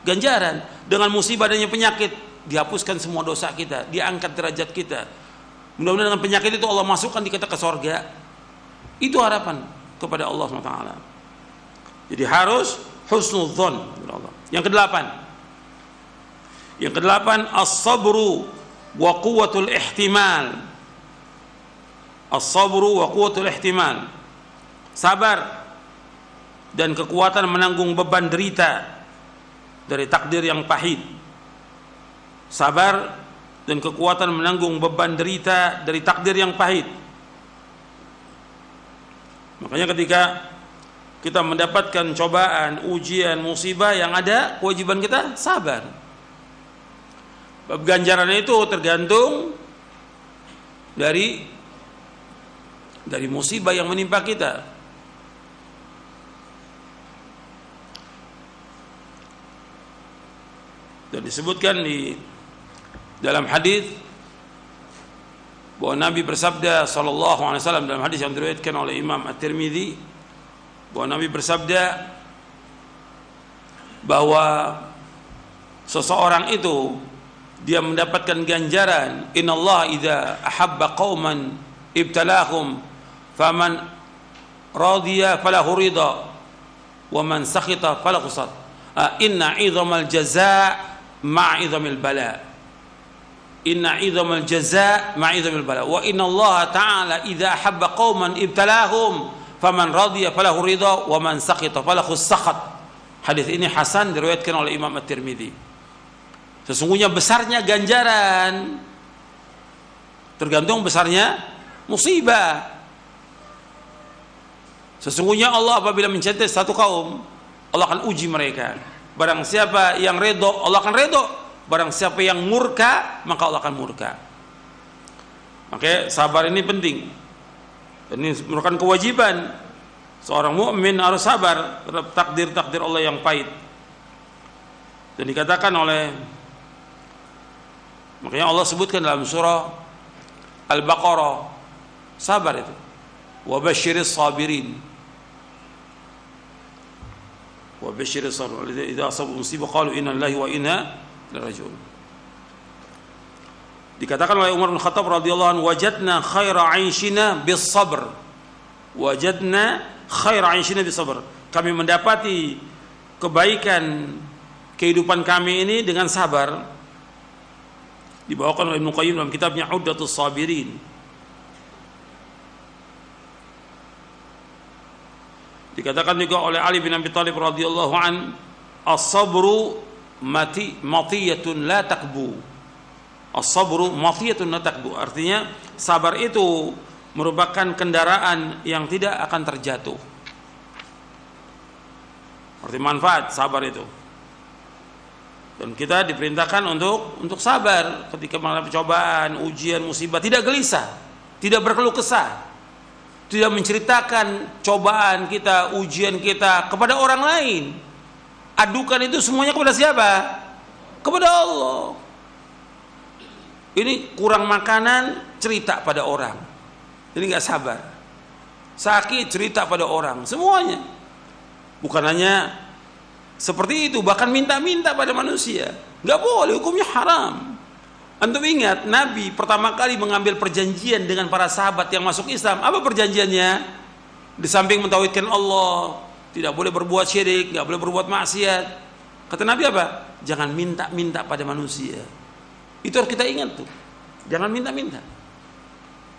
Ganjaran. Dengan musibah adanya penyakit, dihapuskan semua dosa kita, diangkat derajat kita. Mudah-mudahan dengan penyakit itu Allah masukkan kita ke sorga. Itu harapan kepada Allah SWT. Jadi harus husnudzon kepada Allah. Yang kedelapan, as-sabru wa quwwatul ihtimal. As-sabru wa quwwatul ihtimal. Sabar dan kekuatan menanggung beban derita dari takdir yang pahit. Sabar dan kekuatan menanggung beban derita dari takdir yang pahit. Makanya ketika kita mendapatkan cobaan, ujian, musibah, yang ada kewajiban kita sabar. Bab ganjarannya itu tergantung dari musibah yang menimpa kita. Dan disebutkan di dalam hadis bahwa Nabi bersabda sallallahu alaihi wasallam dalam hadis yang diriwayatkan oleh Imam At-Tirmidzi, bahwa Nabi bersabda bahwa seseorang itu dia mendapatkan ganjaran, innallaha idza ahabba qauman ibtalahum faman radiya falahu ridha wa man sakhita falahu sad. Inna 'idhamal jazaa' ma'a 'idhamil bala. Inna 'idhamal jazaa' ma'a 'idhamil bala. Wa inna Allah ta'ala idza ahabba qauman ibtalahum faman radiya falahu ridha wa man sakhita falahu sakhat. Hadis ini hasan, diriwayatkan oleh Imam At-Tirmidzi. Sesungguhnya besarnya ganjaran tergantung besarnya musibah. Sesungguhnya Allah apabila mencintai satu kaum, Allah akan uji mereka. Barang siapa yang redho, Allah akan redho. Barang siapa yang murka, maka Allah akan murka. Maka sabar ini penting. Dan ini merupakan kewajiban seorang mukmin, harus sabar terhadap takdir-takdir Allah yang pahit. Dan dikatakan oleh, makanya Allah sebutkan dalam surah Al-Baqarah, sabar itu. Wa basyiris sabirin. wa basyiril sabirin idza asabu musibah qalu inna lillahi wa inna ilaihi raji'un. Dikatakan oleh Umar bin Khattab radhiyallahu anhu, wajadna khaira 'aishina bis sabr. Wajadna khaira 'aishina bis sabr. Kami mendapati kebaikan kehidupan kami ini dengan sabar. Dibawakan oleh Ibnu Qayyim dalam kitabnya Uddatus Sabirin. Dikatakan juga oleh Ali bin Abi Thalib radhiyallahu an, as-sabru matiyatun la takbu. As-sabru matiyatun la takbu. Artinya sabar itu merupakan kendaraan yang tidak akan terjatuh. Arti manfaat sabar itu. Dan kita diperintahkan untuk sabar ketika menghadapi cobaan, ujian, musibah, tidak gelisah, tidak berkeluh kesah, tidak menceritakan cobaan kita, ujian kita kepada orang lain. Adukan itu semuanya kepada siapa? Kepada Allah. Ini kurang makanan, cerita pada orang. Ini nggak sabar. Sakit, cerita pada orang. Semuanya. Bukan hanya seperti itu, bahkan minta-minta pada manusia. Nggak boleh, hukumnya haram. Antum ingat, Nabi pertama kali mengambil perjanjian dengan para sahabat yang masuk Islam. Apa perjanjiannya? Di samping mentauhidkan Allah, tidak boleh berbuat syirik, nggak boleh berbuat maksiat. Kata Nabi apa? Jangan minta-minta pada manusia. Itu harus kita ingat tuh. Jangan minta-minta.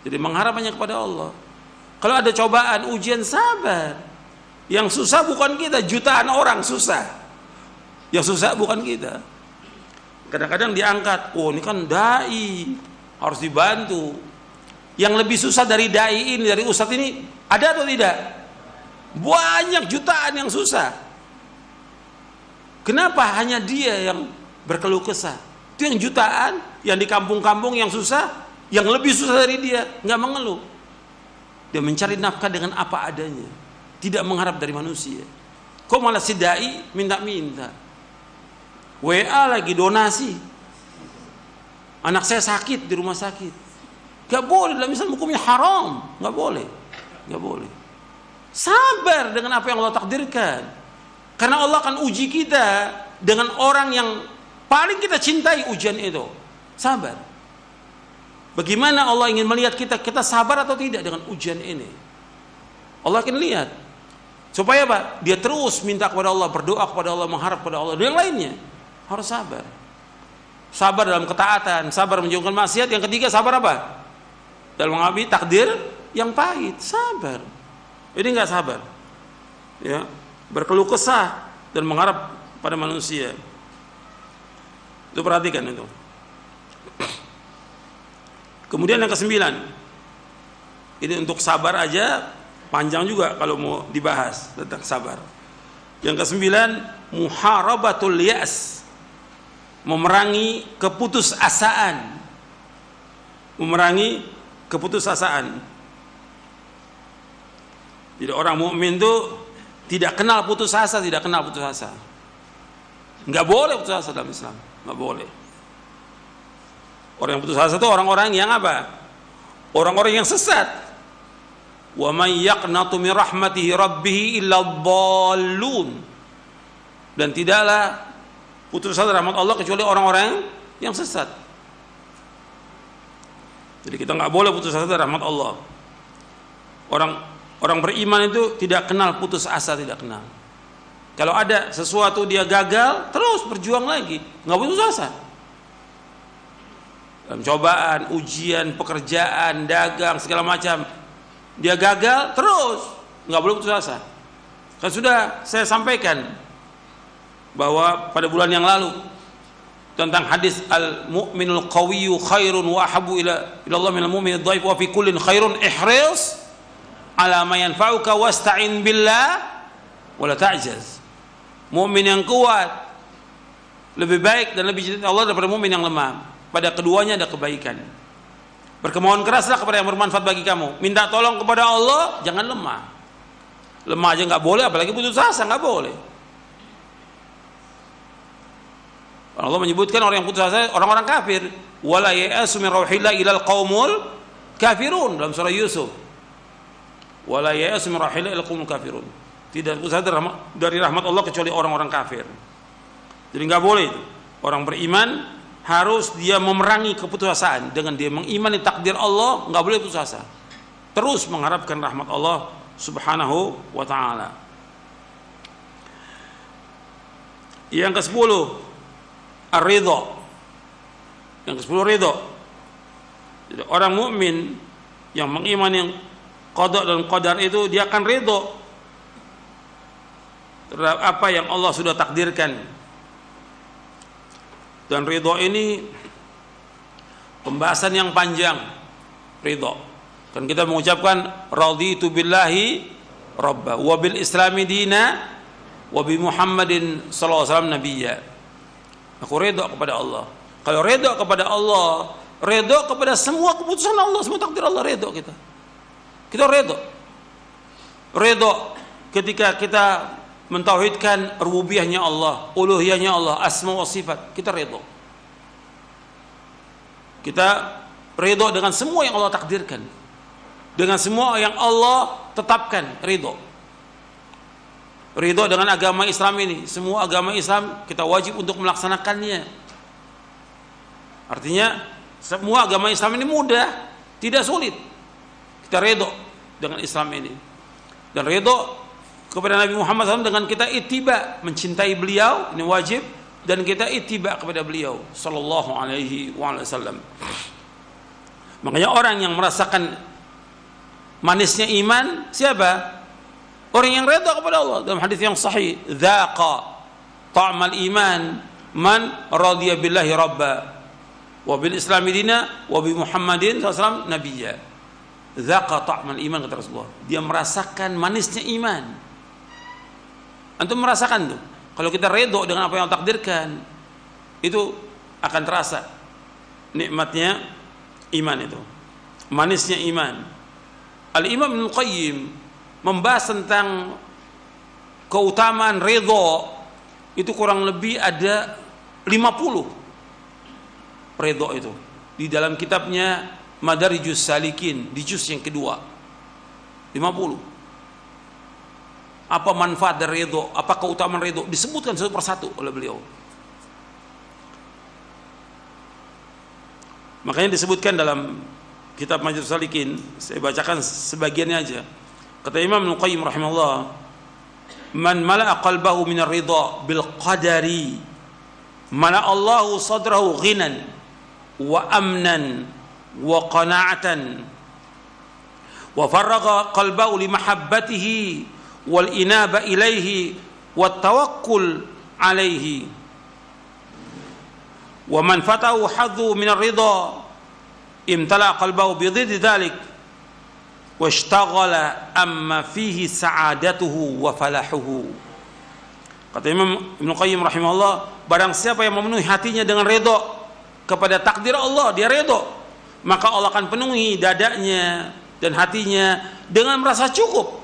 Jadi mengharap hanya kepada Allah. Kalau ada cobaan, ujian, sabar. Yang susah bukan kita, jutaan orang susah. Yang susah bukan kita. Kadang-kadang diangkat, oh ini kan dai, harus dibantu. Yang lebih susah dari dai ini, dari ustadz ini, ada atau tidak? Banyak, jutaan yang susah. Kenapa hanya dia yang berkeluh kesah? Itu yang jutaan, yang di kampung-kampung yang susah, yang lebih susah dari dia, nggak mengeluh. Dia mencari nafkah dengan apa adanya, tidak mengharap dari manusia. Kok malah si dai minta-minta? WA lagi donasi. Anak saya sakit di rumah sakit. Gak boleh, dalam Islam hukumnya haram. Gak boleh. Gak boleh. Sabar dengan apa yang Allah takdirkan. Karena Allah akan uji kita dengan orang yang paling kita cintai ujian itu. Sabar. Bagaimana Allah ingin melihat kita sabar atau tidak dengan ujian ini. Allah akan lihat. Supaya apa? Dia terus minta kepada Allah, berdoa kepada Allah, mengharap kepada Allah. Dan yang lainnya harus sabar. Sabar dalam ketaatan, sabar menjauhkan maksiat. Yang ketiga, sabar apa? Dalam menghadapi takdir yang pahit, sabar. Ini enggak sabar. Ya, berkeluh kesah dan mengharap pada manusia. Itu perhatikan itu. Kemudian yang kesembilan. Ini untuk sabar aja panjang juga kalau mau dibahas tentang sabar. Yang kesembilan, muharabatul ya'as. Memerangi keputusasaan. Memerangi keputusasaan. Jadi orang mukmin itu tidak kenal putus asa, tidak kenal putus asa. Enggak boleh putus asa dalam Islam, enggak boleh. Orang yang putus asa itu orang-orang yang apa? Orang-orang yang sesat. Wa may yaqnatu min rahmatihi rabbih illa dhallun. Dan tidaklah putus asa rahmat Allah kecuali orang-orang yang sesat. Jadi kita nggak boleh putus asa rahmat Allah. Orang beriman itu tidak kenal putus asa, tidak kenal. Kalau ada sesuatu dia gagal, terus berjuang lagi, nggak putus asa. Dalam cobaan, ujian, pekerjaan, dagang, segala macam, dia gagal, terus nggak boleh putus asa. Kan sudah saya sampaikan bahwa pada bulan yang lalu tentang hadis al-mu'minul qawiyyu khairun wa ahabbu ila Allah minal mu'minid dhaif wa fi kullin khairun ihris ala ma yanfa'uka wasta'in billah wa la ta'jaz. Mukmin yang kuat lebih baik dan lebih cinta Allah daripada mukmin yang lemah. Pada keduanya ada kebaikan. Berkemauan keraslah kepada yang bermanfaat bagi kamu. Minta tolong kepada Allah, jangan lemah. Lemah aja nggak boleh, apalagi putus asa nggak boleh. Allah menyebutkan orang yang putus asa orang-orang kafir. Wala ya'asu min rauhillah ilal qaumul kafirun dalam surah Yusuf. Wala ya'asu min rauhillah ilal qaumul kafirun. Tidak putus asa dari rahmat Allah kecuali orang-orang kafir. Jadi nggak boleh itu. Orang beriman harus dia memerangi keputusasaan dengan dia mengimani takdir Allah, nggak boleh putus asa. Terus mengharapkan rahmat Allah Subhanahu wa taala. Yang ke-10 ar-ridha. Yang ke-10 ridha. Jadi orang mukmin yang mengimani qada dan qadar itu dia akan ridha terhadap apa yang Allah sudah takdirkan. Dan ridha ini pembahasan yang panjang. Ridha. Kan kita mengucapkan raditu billahi rabba wa bil islami dina wa bi Muhammadin sallallahu alaihi wasallam nabiyya. Aku ridha kepada Allah. Kalau ridha kepada Allah, ridha kepada semua keputusan Allah, semua takdir Allah, ridha kita. Kita ridha. Ridha ketika kita mentauhidkan rububiyahnya Allah, uluhiyahnya Allah, asma wa sifat, kita ridha. Kita ridha dengan semua yang Allah takdirkan, dengan semua yang Allah tetapkan, ridha. Ridha dengan agama Islam ini, semua agama Islam kita wajib untuk melaksanakannya. Artinya semua agama Islam ini mudah, tidak sulit. Kita ridha dengan Islam ini. Dan ridha kepada Nabi Muhammad SAW dengan kita ittiba, mencintai beliau, ini wajib, dan kita ittiba kepada beliau sallallahu alaihi wasallam. Makanya orang yang merasakan manisnya iman siapa? Orang yang ridha kepada Allah. Dalam hadis yang sahih, dzaqa ta'mal iman man radiya billahi rabba wa bil islami dina wa bi Muhammadin sallallahu alaihi wasallam nabiyya. Dzaqa ta'mal iman, kata Rasulullah. Dia merasakan manisnya iman. Antum merasakan tuh. Kalau kita ridho dengan apa yang Allah takdirkan, itu akan terasa nikmatnya iman itu. Manisnya iman. Al-Imam Ibnu Qayyim membahas tentang keutamaan ridho itu kurang lebih ada 50 ridho itu di dalam kitabnya Madarijus Salikin di juz yang kedua. 50. Apa manfaat dari ridho, apa keutamaan ridho, disebutkan satu persatu oleh beliau. Makanya disebutkan dalam kitab Madarijus Salikin, saya bacakan sebagiannya aja. Kata Imam Ibnu Qayyim rahimahullah, man mala'a qalbahu min ar-ridha bil qadari mala'a Allahu sadrahu ghinan wa amnan wa qana'atan wa farraga qalbahu li mahabbatihi wal inaba ilaihi wat tawakkul alaihi wa man fatahu hadhu min ar-ridha imtala qalbahu bi dhiddi dhalik washtaghala amma fihi sa'adatuhu wa falahuhu. Kata Imam Ibnu Qayyim rahimahullah, barang siapa yang memenuhi hatinya dengan ridha kepada takdir Allah, dia ridha, maka Allah akan penuhi dadanya dan hatinya dengan merasa cukup.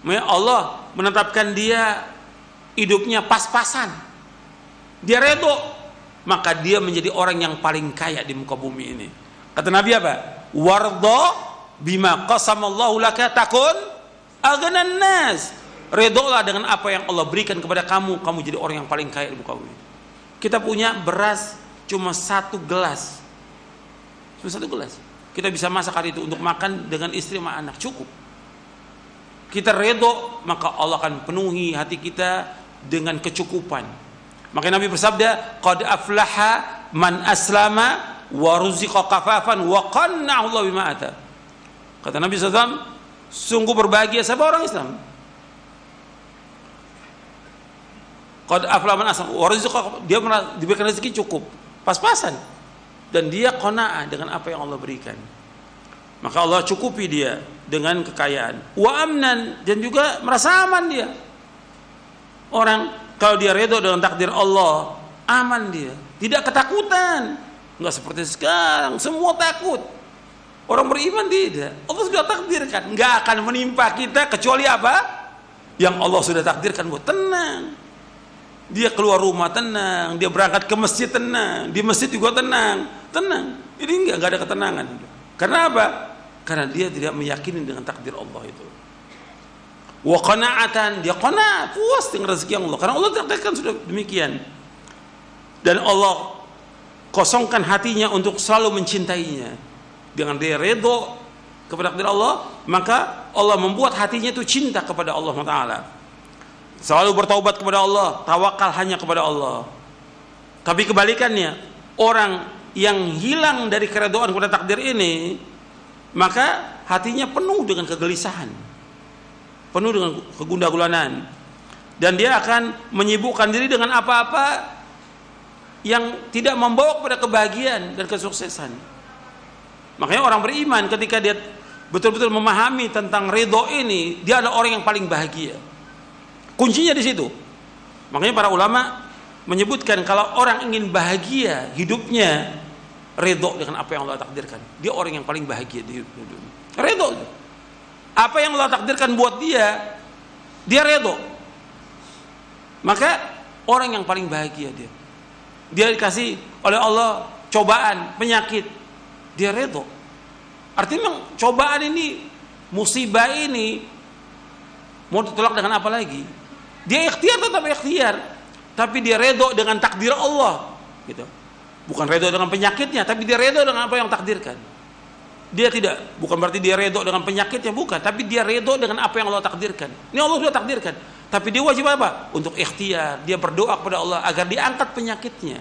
Allah menetapkan dia hidupnya pas-pasan, dia ridha, maka dia menjadi orang yang paling kaya di muka bumi ini. Kata Nabi apa? Warda bima qasamallahu laka takun aghnan nas. Ridholah dengan apa yang Allah berikan kepada kamu, kamu jadi orang yang paling kaya di muka bumi. Kita punya beras cuma 1 gelas. Cuma 1 gelas. Kita bisa masak hari itu untuk makan dengan istri sama anak, cukup. Kita ridho, maka Allah akan penuhi hati kita dengan kecukupan. Makanya Nabi bersabda, qad aflaha man aslama wa ruziqa kafafan wa qanna'ahu Allah bima ata. Kata Nabi SAW, sungguh berbahagia siapa orang Islam. Qad aflaha man aslama wa ruziqa, dia diberikan rezeki cukup, pas-pasan, dan dia qanaah dengan apa yang Allah berikan. Maka Allah cukupi dia dengan kekayaan. Wa amnan, dan juga merasa aman dia. Orang kalau dia ridho dengan takdir Allah, aman dia, tidak ketakutan. Enggak seperti sekarang, semua takut. Orang beriman tidak. Allah sudah takdirkan, enggak akan menimpa kita kecuali apa? Yang Allah sudah takdirkan buat tenang. Dia keluar rumah tenang, dia berangkat ke masjid tenang, di masjid juga tenang. Ini enggak ada ketenangan. Karena apa? Karena dia tidak meyakini dengan takdir Allah itu. Wa qana'atan, dia qana', puas dengan rezeki Allah karena Allah takdirkan sudah demikian. Dan Allah kosongkan hatinya untuk selalu mencintainya. Dengan dia redho kepada takdir Allah, maka Allah membuat hatinya itu cinta kepada Allah Taala. Selalu bertaubat kepada Allah, tawakal hanya kepada Allah. Tapi kebalikannya, orang yang hilang dari keredoan kepada takdir ini, maka hatinya penuh dengan kegelisahan, penuh dengan kegundah-gulanan, dan dia akan menyibukkan diri dengan apa-apa yang tidak membawa kepada kebahagiaan dan kesuksesan. Makanya orang beriman ketika dia betul-betul memahami tentang ridho ini, dia adalah orang yang paling bahagia. Kuncinya di situ. Makanya para ulama menyebutkan kalau orang ingin bahagia hidupnya, ridho dengan apa yang Allah takdirkan, dia orang yang paling bahagia di hidup. Ridho. Apa yang Allah takdirkan buat dia, dia ridho. Maka orang yang paling bahagia dia. Dia dikasih oleh Allah cobaan, penyakit, dia ridho. Artinya cobaan ini, musibah ini mau ditolak dengan apa lagi? Dia ikhtiar, tetap ikhtiar, tapi dia ridho dengan takdir Allah, gitu. Bukan ridho dengan penyakitnya, tapi dia ridho dengan apa yang takdirkan. Dia tidak, bukan berarti dia ridho dengan penyakitnya, bukan, tapi dia ridho dengan apa yang Allah takdirkan. Ini Allah sudah takdirkan, tapi dia wajib apa? Untuk ikhtiar, dia berdoa kepada Allah agar diangkat penyakitnya.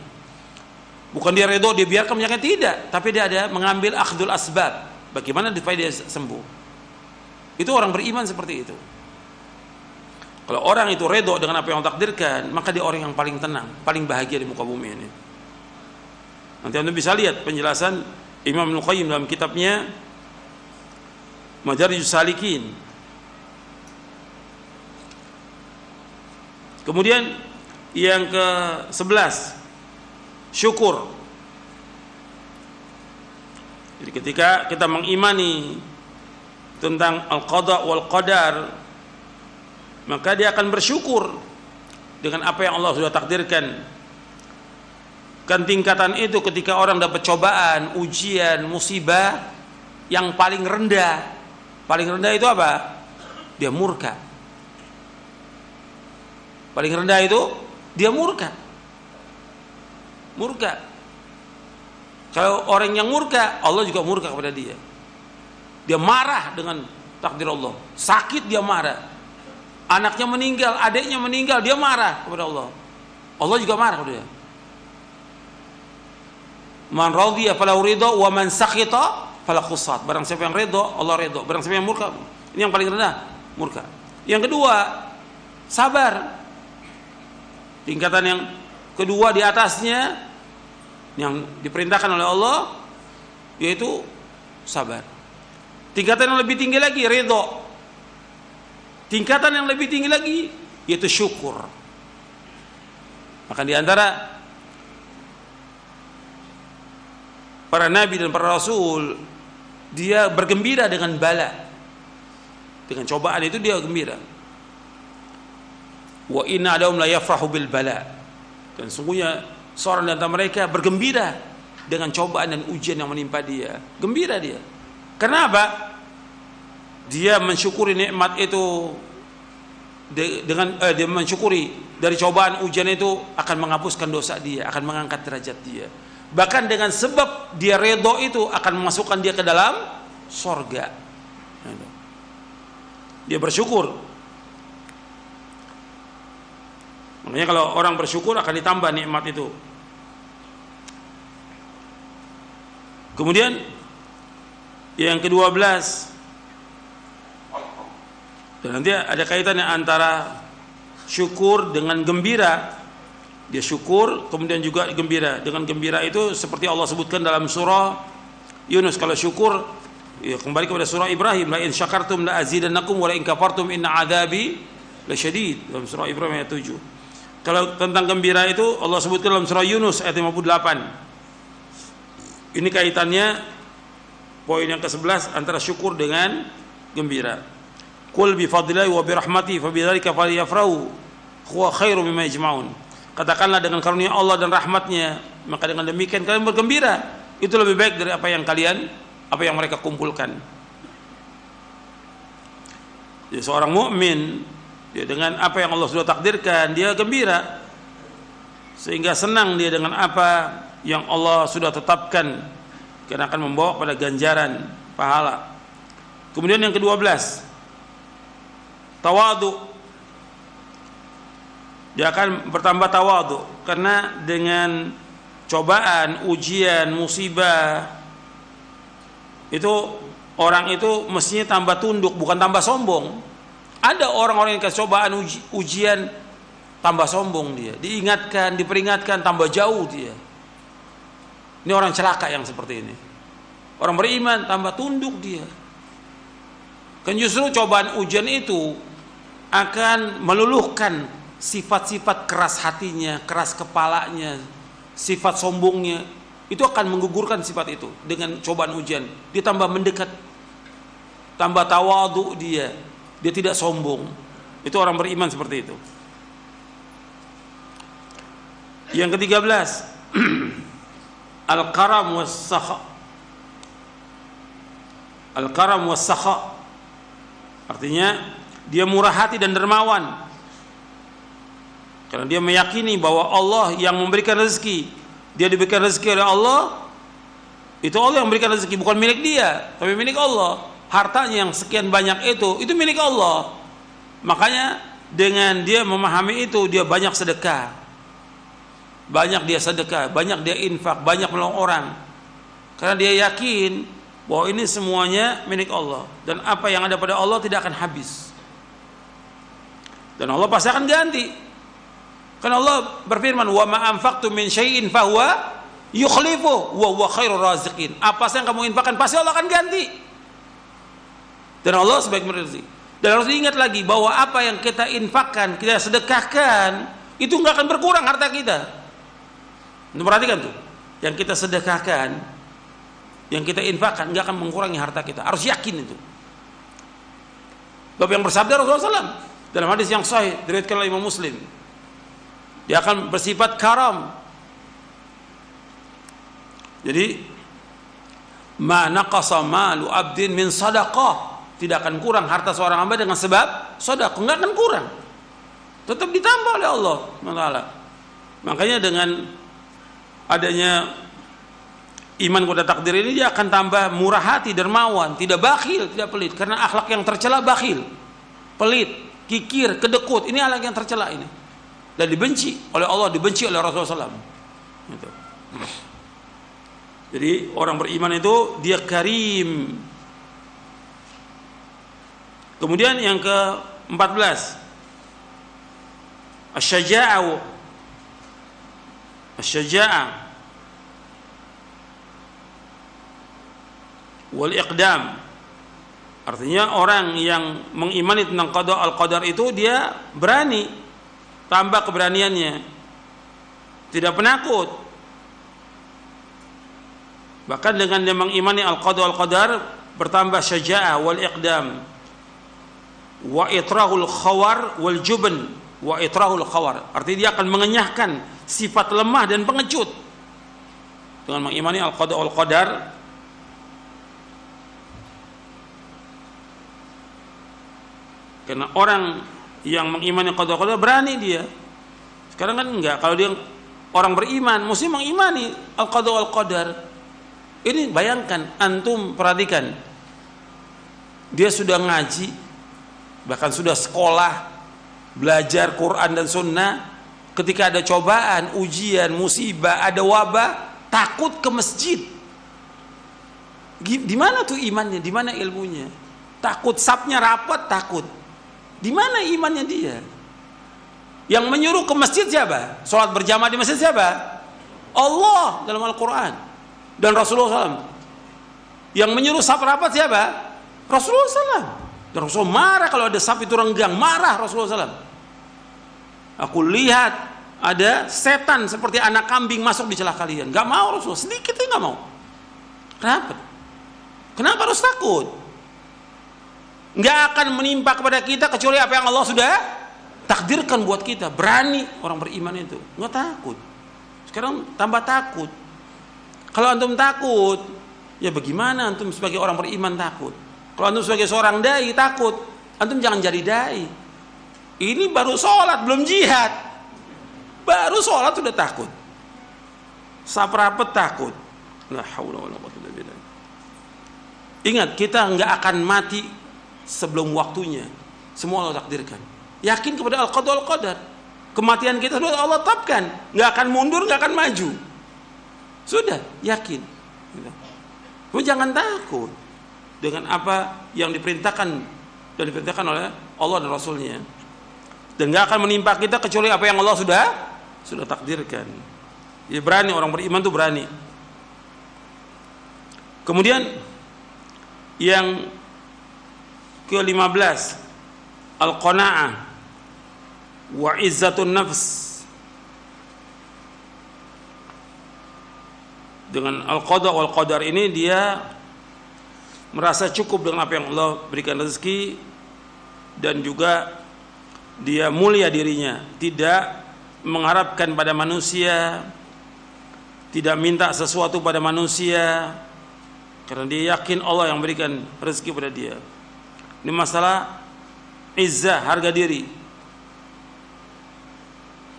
Bukan dia ridho, dia biarkan penyakit, tidak, tapi dia ada mengambil akhdul asbab. Bagaimana supaya dia sembuh? Itu orang beriman seperti itu. Kalau orang itu ridho dengan apa yang Allah takdirkan, maka dia orang yang paling tenang, paling bahagia di muka bumi ini. Nanti Anda bisa lihat penjelasan Imam Ibnu Qayyim dalam kitabnya Madarijus Salikin. Kemudian yang ke-11, syukur. Jadi ketika kita mengimani tentang al-qada wal qadar, maka dia akan bersyukur dengan apa yang Allah sudah takdirkan. Kan tingkatan itu ketika orang dapat cobaan, ujian, musibah, yang paling rendah itu apa? Dia murka. Paling rendah itu dia murka. Kalau orang yang murka, Allah juga murka kepada dia. Dia marah dengan takdir Allah. Sakit dia marah. Anaknya meninggal, adiknya meninggal, dia marah kepada Allah. Allah juga marah kepada dia. Man radhiya falahu ridha wa man sakhita falahu qusat. Barang siapa yang ridha, Allah ridha. Barang siapa yang murka, ini yang paling rendah, murka. Yang kedua, sabar. Tingkatan yang kedua di atasnya yang diperintahkan oleh Allah yaitu sabar. Tingkatan yang lebih tinggi lagi ridha. Tingkatan yang lebih tinggi lagi yaitu syukur. Maka di antara para nabi dan para rasul, dia bergembira dengan bala, dengan cobaan itu dia gembira. Wa inna adahum la yafrahu bil bala. Dan sungguhnya seorang di antara mereka bergembira dengan cobaan dan ujian yang menimpa dia. Gembira dia. Kenapa? Dia mensyukuri nikmat itu dengan dia mensyukuri dari cobaan ujian itu akan menghapuskan dosa dia, akan mengangkat derajat dia. Bahkan dengan sebab dia redho itu akan memasukkan dia ke dalam sorga. Dia bersyukur. Makanya kalau orang bersyukur akan ditambah nikmat itu. Kemudian yang ke-12, dan nanti ada kaitannya antara syukur dengan gembira. Dia syukur kemudian juga gembira. Dengan gembira itu seperti Allah sebutkan dalam surah Yunus. Kalau syukur ya kembali kepada surah Ibrahim, la in syakartum la azidannakum wa la in kafartum inna adzabi lasyadid, dalam surah Ibrahim ayat 7. Kalau tentang gembira itu Allah sebutkan dalam surah Yunus ayat 58. Ini kaitannya poin yang ke-11 antara syukur dengan gembira. Qul bi fadlillahi wa bi rahmatihi fa bidzalika falyafrahu huwa khairu mimma yajma'un. Katakanlah dengan karunia Allah dan rahmatnya, maka dengan demikian kalian bergembira. Itu lebih baik dari apa yang mereka kumpulkan. Jadi seorang mukmin, dia dengan apa yang Allah sudah takdirkan, dia gembira, sehingga senang dia dengan apa yang Allah sudah tetapkan, karena akan membawa pada ganjaran pahala. Kemudian yang ke-12, tawadu. Dia akan bertambah tawadu, karena dengan cobaan, ujian, musibah itu orang itu mestinya tambah tunduk, bukan tambah sombong. Ada orang-orang yang kasih cobaan, ujian, tambah sombong dia. Diingatkan, diperingatkan, tambah jauh dia. Ini orang celaka yang seperti ini. Orang beriman tambah tunduk dia. Kan justru cobaan ujian itu akan meluluhkan sifat-sifat keras hatinya, keras kepalanya, sifat sombongnya. Itu akan menggugurkan sifat itu dengan cobaan ujian. Dia tambah mendekat, tambah tawadhu dia tidak sombong. Itu orang beriman seperti itu. Yang ke-13, al-karam was-sakha. Al-karam was-sakha artinya dia murah hati dan dermawan, karena dia meyakini bahwa Allah yang memberikan rezeki. Dia diberikan rezeki oleh Allah, itu Allah yang memberikan rezeki, bukan milik dia, tapi milik Allah. Hartanya yang sekian banyak itu milik Allah. Makanya dengan dia memahami itu, dia banyak sedekah, banyak dia sedekah, banyak dia infak, banyak menolong orang, karena dia yakin bahwa ini semuanya milik Allah, dan apa yang ada pada Allah tidak akan habis, dan Allah pasti akan ganti. Karena Allah berfirman, wa ma anfaqtum min syai'in fahuwa yukhlifu wa huwa khairur raziqin. Apa yang kamu infakkan pasti Allah akan ganti, dan Allah sebaik rezeki. Dan harus diingat lagi bahwa apa yang kita infakkan, kita sedekahkan, itu nggak akan berkurang harta kita. Perhatikan tuh, yang kita sedekahkan, yang kita infakkan nggak akan mengurangi harta kita. Harus yakin itu. Bab yang bersabda Rasulullah SAW dalam hadis yang sahih diriwayatkan oleh Imam Muslim, dia akan bersifat karam. Jadi ma naqasa malu abdin min sadaqah, tidak akan kurang harta seorang hamba dengan sebab sedekah, enggak akan kurang, tetap ditambah oleh Allah SWT. Makanya dengan adanya iman kepada takdir ini, dia akan tambah murah hati, dermawan, tidak bakhil, tidak pelit, karena akhlak yang tercela bakhil, pelit, kikir, kedekut, ini akhlak yang tercela ini, dan dibenci oleh Allah, dibenci oleh Rasulullah SAW. Gitu. Jadi orang beriman itu dia karim. Kemudian yang ke-14, asy-syaja'ah. Asy-syaja'ah wal iqdam, artinya orang yang mengimani tentang qada al-qadar itu dia berani, tambah keberaniannya, tidak penakut. Bahkan dengan dia mengimani al-qada al-qadar, bertambah syaja'ah wal iqdam wa itrahul khawar wal jubn. Wa itrahul khawar artinya dia akan mengenyahkan sifat lemah dan pengecut dengan mengimani al-qada al-qadar. Karena orang yang mengimani qada al-qadar berani dia. Sekarang kan enggak, kalau dia orang beriman mesti mengimani al-qada al-qadar. Ini bayangkan, antum perhatikan, dia sudah ngaji, bahkan sudah sekolah, belajar Quran dan Sunnah, ketika ada cobaan, ujian, musibah, ada wabah, takut ke masjid. Di mana tuh imannya? Di mana ilmunya? Takut, sapnya rapat, takut. Di mana imannya dia? Yang menyuruh ke masjid siapa? Sholat berjamaah di masjid siapa? Allah dalam Al-Quran dan Rasulullah SAW. Yang menyuruh sap rapat siapa? Rasulullah SAW. Dan Rasulullah marah kalau ada sap itu renggang, marah Rasulullah SAW. Aku lihat ada setan seperti anak kambing masuk di celah kalian. Gak mau Rasulullah, sedikit aja gak mau. Kenapa? Kenapa harus takut? Gak akan menimpa kepada kita kecuali apa yang Allah sudah takdirkan buat kita. Berani orang beriman itu, gak takut. Sekarang tambah takut. Kalau antum takut, ya bagaimana antum sebagai orang beriman takut? Kalau antum sebagai seorang dai takut, Antum jangan jadi dai. Ini baru sholat, belum jihad. Baru sholat sudah takut. Saprapet takut. La haula wala quwwata illa billah. Ingat, kita nggak akan mati sebelum waktunya. Semua Allah takdirkan. Yakin kepada al-qada wal qadar. Kematian kita sudah Allah tetapkan. Nggak akan mundur, nggak akan maju. Sudah, yakin. Kamu jangan takut dengan apa yang diperintahkan dan diperintahkan oleh Allah dan Rasulnya. Dan nggak akan menimpa kita kecuali apa yang Allah sudah takdirkan. Ya, berani, orang beriman itu berani. Kemudian yang ke-15, al-qanaah wa izzatun nafs. Dengan al-qada wal qadar ini dia merasa cukup dengan apa yang Allah berikan rezeki, dan juga dia mulia dirinya, tidak mengharapkan pada manusia, tidak minta sesuatu pada manusia, karena dia yakin Allah yang berikan rezeki pada dia. Ini masalah izzah, harga diri.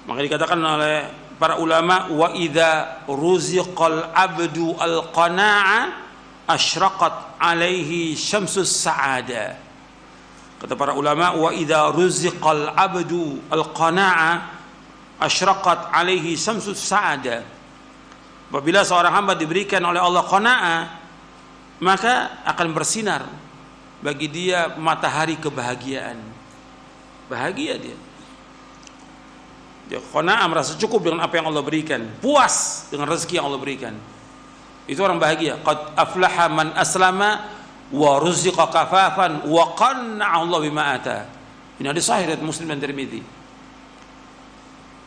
Maka dikatakan oleh para ulama, wa idza ruziqal abdu al-qana'a asyraqat alaihi syamsus sa'ada. Kata para ulama, wa idza ruziqal abdu al-qana'a asyraqat alaihi syamsus sa'ada. Apabila seorang hamba diberikan oleh Allah qana'a, maka akan bersinar bagi dia matahari kebahagiaan. Bahagia dia. Dia qanaah, merasa cukup dengan apa yang Allah berikan, puas dengan rezeki yang Allah berikan. Itu orang bahagia. Qad aflaha man aslama wa ruziqa kafafan wa qanna'a Allah bima ata. Ini hadis sahih riwayat Muslim dan Tirmidzi.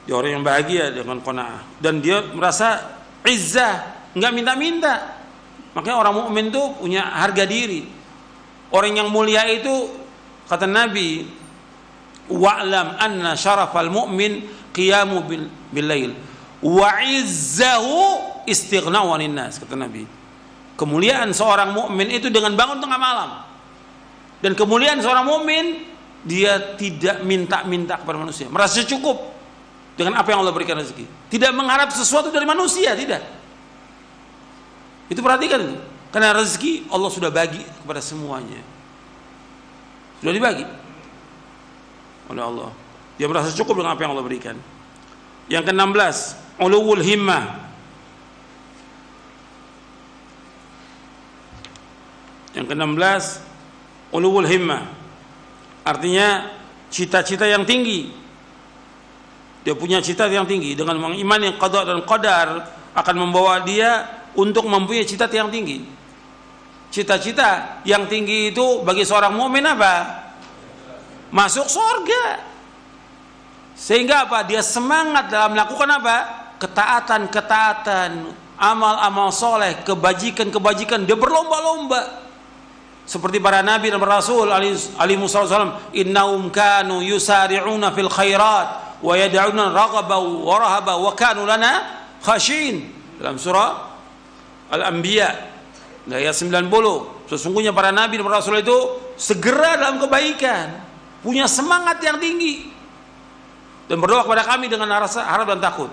Dia orang yang bahagia dengan qanaah, dan dia merasa izzah, enggak minta-minta. Makanya orang mukmin itu punya harga diri. Orang yang mulia itu, kata Nabi, wa'lam anna syarafal mu'min qiyamu bil lail wa izzahu istighna'u 'anil nas, kata Nabi. Kemuliaan seorang mukmin itu dengan bangun tengah malam. Dan kemuliaan seorang mukmin, dia tidak minta-minta kepada manusia, merasa cukup dengan apa yang Allah berikan rezeki, tidak mengharap sesuatu dari manusia, tidak. Itu perhatikan itu. Karena rezeki Allah sudah bagi kepada semuanya. Sudah dibagi oleh Allah. Dia merasa cukup dengan apa yang Allah berikan. Yang ke-16, ulul himmah. Yang ke-16, ulul himmah. Artinya cita-cita yang tinggi. Dia punya cita yang tinggi. Dengan mengimani qada dan qadar akan membawa dia untuk mempunyai cita yang tinggi. Cita-cita yang tinggi itu bagi seorang mukmin apa? Masuk surga. Sehingga apa? Dia semangat dalam melakukan apa? Ketaatan-ketaatan, amal-amal soleh, kebajikan-kebajikan. Dia berlomba-lomba. Seperti para nabi dan rasul alaihi wasallam, innahum kanu yusari'una fil khairat wa yad'una raghaban wa rahaban wa kanu lana khashin. Dalam surah Al-Anbiya ayat 90. Sesungguhnya para nabi dan rasul itu segera dalam kebaikan, punya semangat yang tinggi, dan berdoa kepada kami dengan rasa harap dan takut,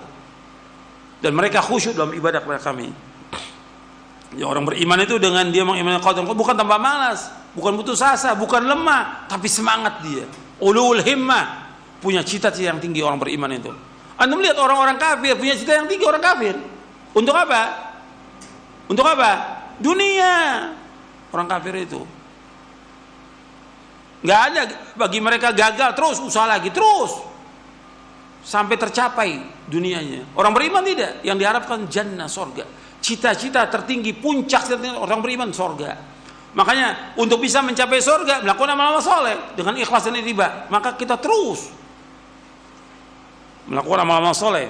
dan mereka khusyuk dalam ibadah kepada kami. Ya, orang beriman itu dengan dia mengimani qadar, bukan tambah malas, bukan putus asa, bukan lemah, tapi semangat dia. Ulul himmah, punya cita-cita yang tinggi orang beriman itu. Anda melihat orang-orang kafir punya cita yang tinggi, orang kafir. Untuk apa? Untuk apa? Dunia. Orang kafir itu nggak ada bagi mereka gagal, terus usaha lagi, terus sampai tercapai dunianya. Orang beriman tidak, yang diharapkan jannah, surga. Cita-cita tertinggi, puncak orang beriman surga. Makanya untuk bisa mencapai surga, melakukan amal-amal soleh dengan ikhlas dan ittiba, maka kita terus melakukan amal-amal soleh,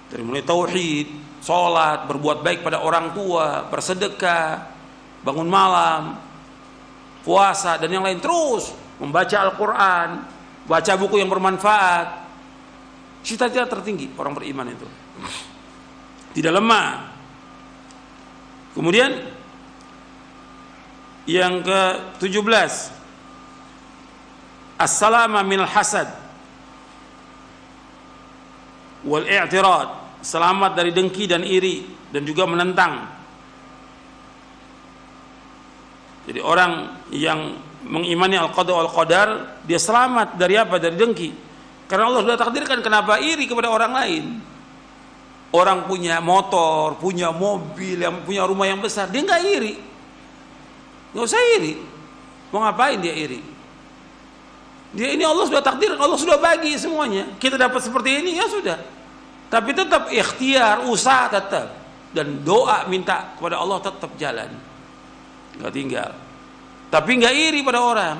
dari mulai tauhid, sholat, berbuat baik pada orang tua, bersedekah, bangun malam, puasa, dan yang lain. Terus membaca Al-Quran, baca buku yang bermanfaat. Cita-cita tertinggi orang beriman itu, tidak lemah. Kemudian yang ke-17, as-salama minal hasad wal i'tirad, selamat dari dengki dan iri dan juga menentang. Jadi orang yang mengimani al-qada wal qadar, dia selamat dari apa? Dari dengki. Karena Allah sudah takdirkan, kenapa iri kepada orang lain? Orang punya motor, punya mobil, yang punya rumah yang besar, dia nggak iri. Nggak usah iri. Mau ngapain dia iri? Dia ini Allah sudah takdir, Allah sudah bagi semuanya. Kita dapat seperti ini, ya sudah. Tapi tetap ikhtiar, usaha tetap. Dan doa minta kepada Allah tetap jalan. Nggak tinggal. Tapi nggak iri pada orang.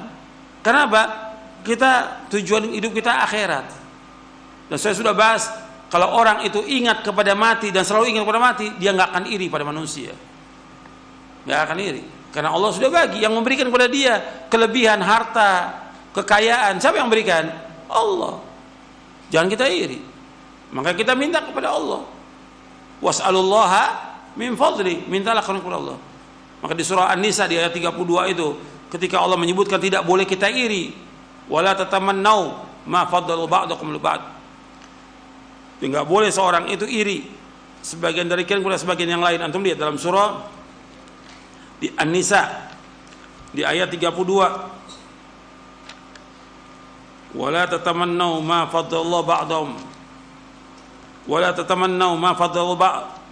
Kenapa? Kita, tujuan hidup kita akhirat. Dan saya sudah bahas, kalau orang itu ingat kepada mati dan selalu ingat kepada mati, dia nggak akan iri pada manusia. Nggak akan iri. Karena Allah sudah bagi, yang memberikan kepada dia kelebihan harta, kekayaan. Siapa yang memberikan? Allah. Jangan kita iri. Maka kita minta kepada Allah. Was'alullaha min fadli, mintalah kepada Allah. Maka di surah An-Nisa di ayat 32 itu, ketika Allah menyebutkan tidak boleh kita iri, wala tatamannau ma faddalu ba'dakum li ba'd. Tidak boleh seorang itu iri sebagian dari kalian kepada sebagian yang lain. Antum lihat dalam surah di An-Nisa di ayat 32, wala tatamannau ma faddallahu ba'dahum wala tatamannau ma faddalu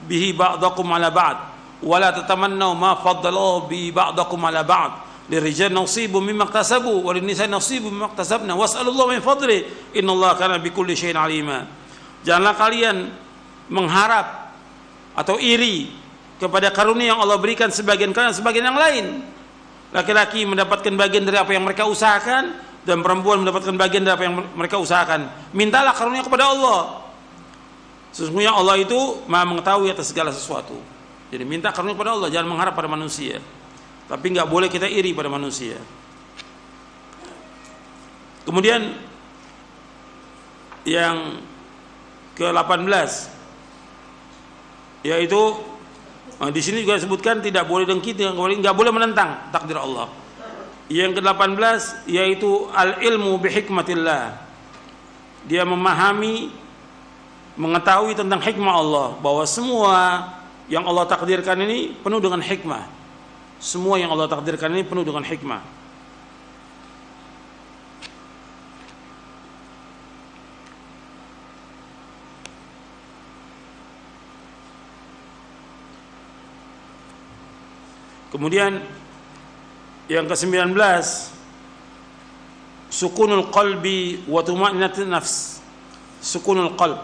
bihi ba'dakum ala ba'd wala tatamannau ma faddalu bihi ba'dakum ala ba'd lirijal nasibun mimma iktasabu wa linnisa'i nasibun mimma iktasabna was'alullaha min fadli innallaha kana bikulli syai'in alima. Janganlah kalian mengharap atau iri kepada karunia yang Allah berikan sebagian kalian sebagian yang lain. Laki-laki mendapatkan bagian dari apa yang mereka usahakan, dan perempuan mendapatkan bagian dari apa yang mereka usahakan. Mintalah karunia kepada Allah. Sesungguhnya Allah itu Maha mengetahui atas segala sesuatu. Jadi minta karunia kepada Allah, jangan mengharap pada manusia. Tapi nggak boleh kita iri pada manusia. Kemudian yang ke-18 yaitu di sini juga disebutkan tidak boleh dengki, nggak boleh menentang takdir Allah. Yang ke-18 yaitu al-ilmu bihikmatillah. Dia memahami, mengetahui tentang hikmah Allah, bahwa semua yang Allah takdirkan ini penuh dengan hikmah. Semua yang Allah takdirkan ini penuh dengan hikmah. Kemudian yang ke-19, sukunul qalbi wa tuma'ninatin nafs. Sukunul qalb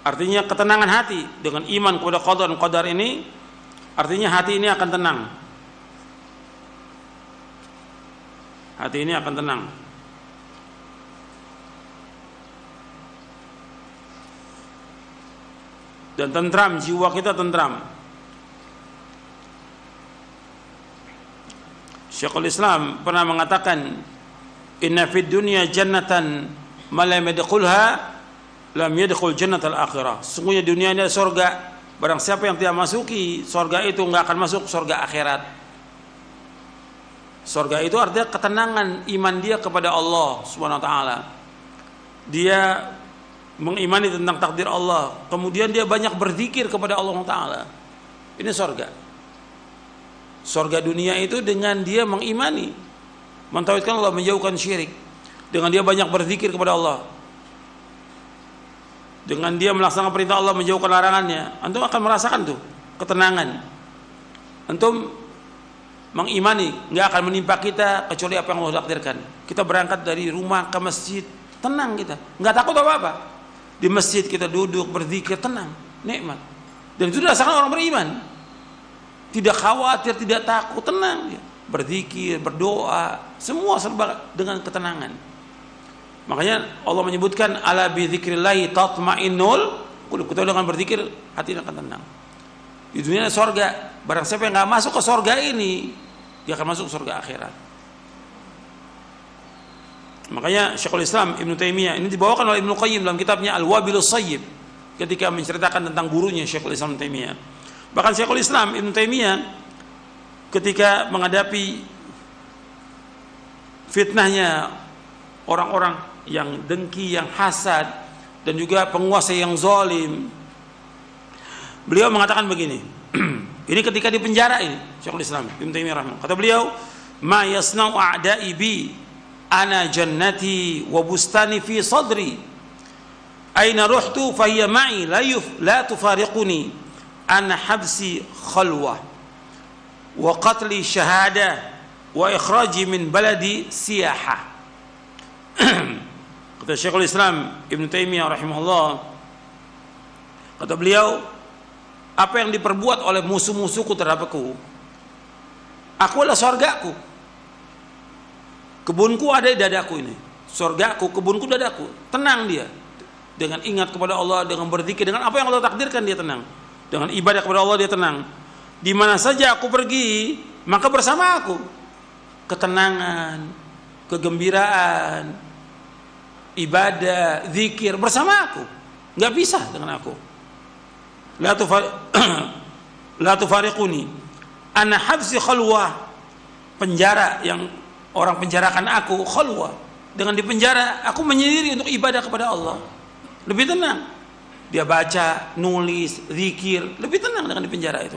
artinya ketenangan hati. Dengan iman kepada qada dan qadar ini, artinya hati ini akan tenang. Hati ini akan tenang. Dan tentram, jiwa kita tentram. Syekhul Islam pernah mengatakan, inna fid dunya jannatan ma lam yadkhulha lam yadkhul jannatal akhirah. Sungguhnya dunia ini adalah surga, barang siapa yang tidak masuki surga itu enggak akan masuk surga akhirat. Surga itu artinya ketenangan iman dia kepada Allah Subhanahu wa taala. Dia mengimani tentang takdir Allah, kemudian dia banyak berzikir kepada Allah taala. Ini surga. Surga dunia itu dengan dia mengimani, mentauhidkan Allah, menjauhkan syirik. Dengan dia banyak berzikir kepada Allah, dengan dia melaksanakan perintah Allah, menjauhkan larangannya, antum akan merasakan tuh ketenangan. Antum mengimani, nggak akan menimpa kita kecuali apa yang Allah takdirkan. Kita berangkat dari rumah ke masjid, tenang kita, nggak takut apa-apa. Di masjid kita duduk berzikir, tenang, nikmat. Dan itu dirasakan orang beriman. Tidak khawatir, tidak takut, tenang dia. Berzikir, berdoa, semua serba dengan ketenangan. Makanya Allah menyebutkan ala bi dzikrillahi tatma'innul qulub. Kita dengan berzikir hati akan tenang. Di dunia surga, barang siapa yang enggak masuk ke surga ini, dia akan masuk ke surga akhirat. Makanya Syekhul Islam Ibnu Taimiyah ini dibawakan oleh Ibnu Qayyim dalam kitabnya Al-Wabilus Shayyib ketika menceritakan tentang gurunya Syekhul Islam Ibnu Taimiyah. Bahkan Syekhul Islam Ibn Taimiyah ketika menghadapi fitnahnya orang-orang yang dengki, yang hasad, dan juga penguasa yang zalim. Beliau mengatakan begini. Ini ketika di penjara ini, Syekhul Islam Ibnu Taimiyah rahimahullah. Kata beliau, "Ma yasna'u a'da'i bi ana jannati wa bustani fi sadri. Aina ruhtu fa hiya ma'i la tufariquni. Ana habsi khalwa wa qatli syahada wa ikhraji min baladi siyaha." Kata Syekhul Islam Ibnu Taimiyah rahimahullah, kata beliau, apa yang diperbuat oleh musuh-musuhku terhadap aku adalah surgaku. Kebunku ada di dadaku ini. Surgaku, kebunku, dadaku. Tenang dia. Dengan ingat kepada Allah, dengan berzikir, dengan apa yang Allah takdirkan dia tenang. Dengan ibadah kepada Allah dia tenang. Di mana saja aku pergi, maka bersama aku ketenangan, kegembiraan, ibadah, zikir bersama aku. Nggak bisa dengan aku. La tufariquni. Ana habsi khalwah. Penjara yang orang penjarakan aku, khalwah. Dengan di penjara aku menyendiri untuk ibadah kepada Allah. Lebih tenang. Dia baca, nulis, zikir, lebih tenang dengan di penjara itu.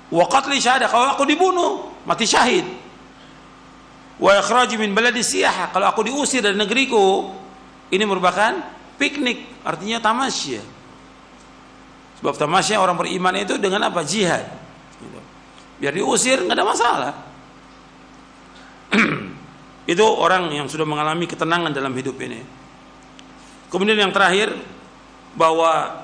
Wa qatli syahadah, kalau aku dibunuh, mati syahid. Wa ikhraji min baladi siyaha, kalau aku diusir dari negeriku, ini merupakan piknik, artinya tamasya. Sebab tamasya orang beriman itu dengan apa? Jihad. Biar diusir nggak ada masalah. Itu orang yang sudah mengalami ketenangan dalam hidup ini. Kemudian yang terakhir, bahwa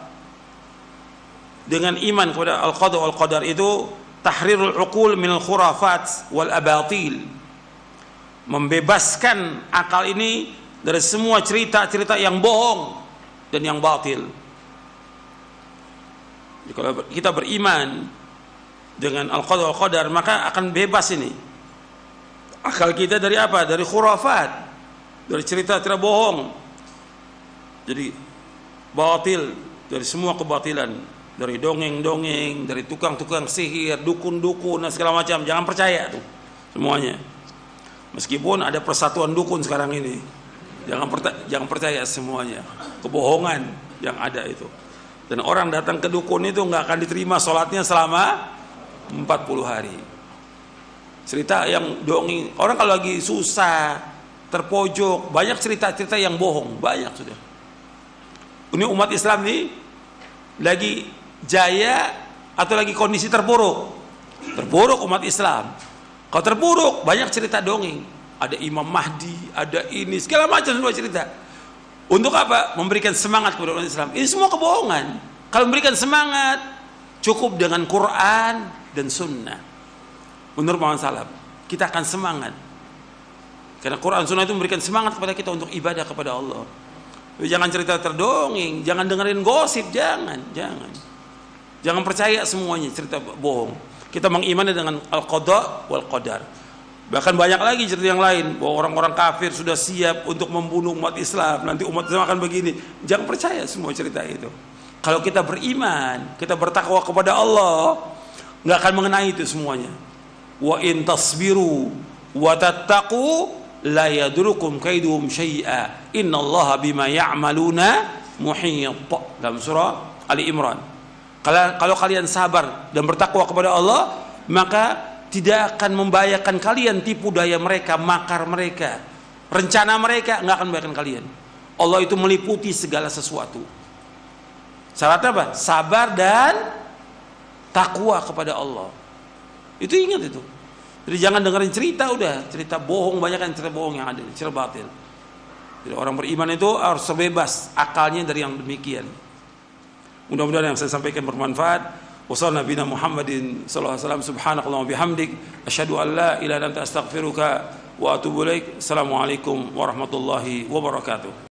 dengan iman kepada al-qada wal qadar itu tahrirul uqul minal khurafat wal abatil, membebaskan akal ini dari semua cerita-cerita yang bohong dan yang batil. Jadi kalau kita beriman dengan al-qada wal qadar, maka akan bebas ini akal kita dari apa? Dari khurafat, dari cerita-cerita bohong, jadi batil, dari semua kebatilan, dari dongeng-dongeng, dari tukang-tukang sihir, dukun-dukun dan segala macam. Jangan percaya tuh semuanya. Meskipun ada persatuan dukun sekarang ini, jangan percaya semuanya. Kebohongan yang ada itu. Dan orang datang ke dukun itu nggak akan diterima sholatnya selama 40 hari. Cerita yang dongeng, orang kalau lagi susah, terpojok, banyak cerita-cerita yang bohong, banyak sudah. Ini umat Islam nih lagi jaya atau lagi kondisi terburuk? Terburuk umat Islam. Kalau terburuk, banyak cerita dongeng. Ada Imam Mahdi, ada ini, segala macam semua cerita. Untuk apa? Memberikan semangat kepada umat Islam. Ini semua kebohongan. Kalau memberikan semangat, cukup dengan Quran dan Sunnah. Menurut Muhammad Salaf, kita akan semangat. Karena Quran Sunnah itu memberikan semangat kepada kita untuk ibadah kepada Allah. Jangan cerita terdongeng, jangan dengerin gosip, jangan. Jangan percaya semuanya cerita bohong. Kita mengimani dengan al-qada wal qadar. Bahkan banyak lagi cerita yang lain, bahwa orang-orang kafir sudah siap untuk membunuh umat Islam, nanti umat Islam akan begini. Jangan percaya semua cerita itu. Kalau kita beriman, kita bertakwa kepada Allah, nggak akan mengenai itu semuanya. Wa in tasbiru wa tattaqu la yadurukum kaiduhum syai'a innallaha bima ya'maluna muhit. Dalam surah Ali Imran. Kalau kalian sabar dan bertakwa kepada Allah, maka tidak akan membahayakan kalian tipu daya mereka, makar mereka, rencana mereka nggak akan membahayakan kalian. Allah itu meliputi segala sesuatu. Syarat apa? Sabar dan takwa kepada Allah. Itu ingat itu. Jadi jangan dengerin cerita, udah cerita bohong, banyak kan cerita bohong yang ada, cerita batil. Jadi orang beriman itu harus terbebas akalnya dari yang demikian. Mudah-mudahan yang saya sampaikan bermanfaat. Wassallallahu nabiyana Muhammadin sallallahu alaihi wasallam, subhanakallahumma bihamdik asyhadu an la ilaha illa anta astaghfiruka wa atubu ilaik. Assalamualaikum warahmatullahi wabarakatuh.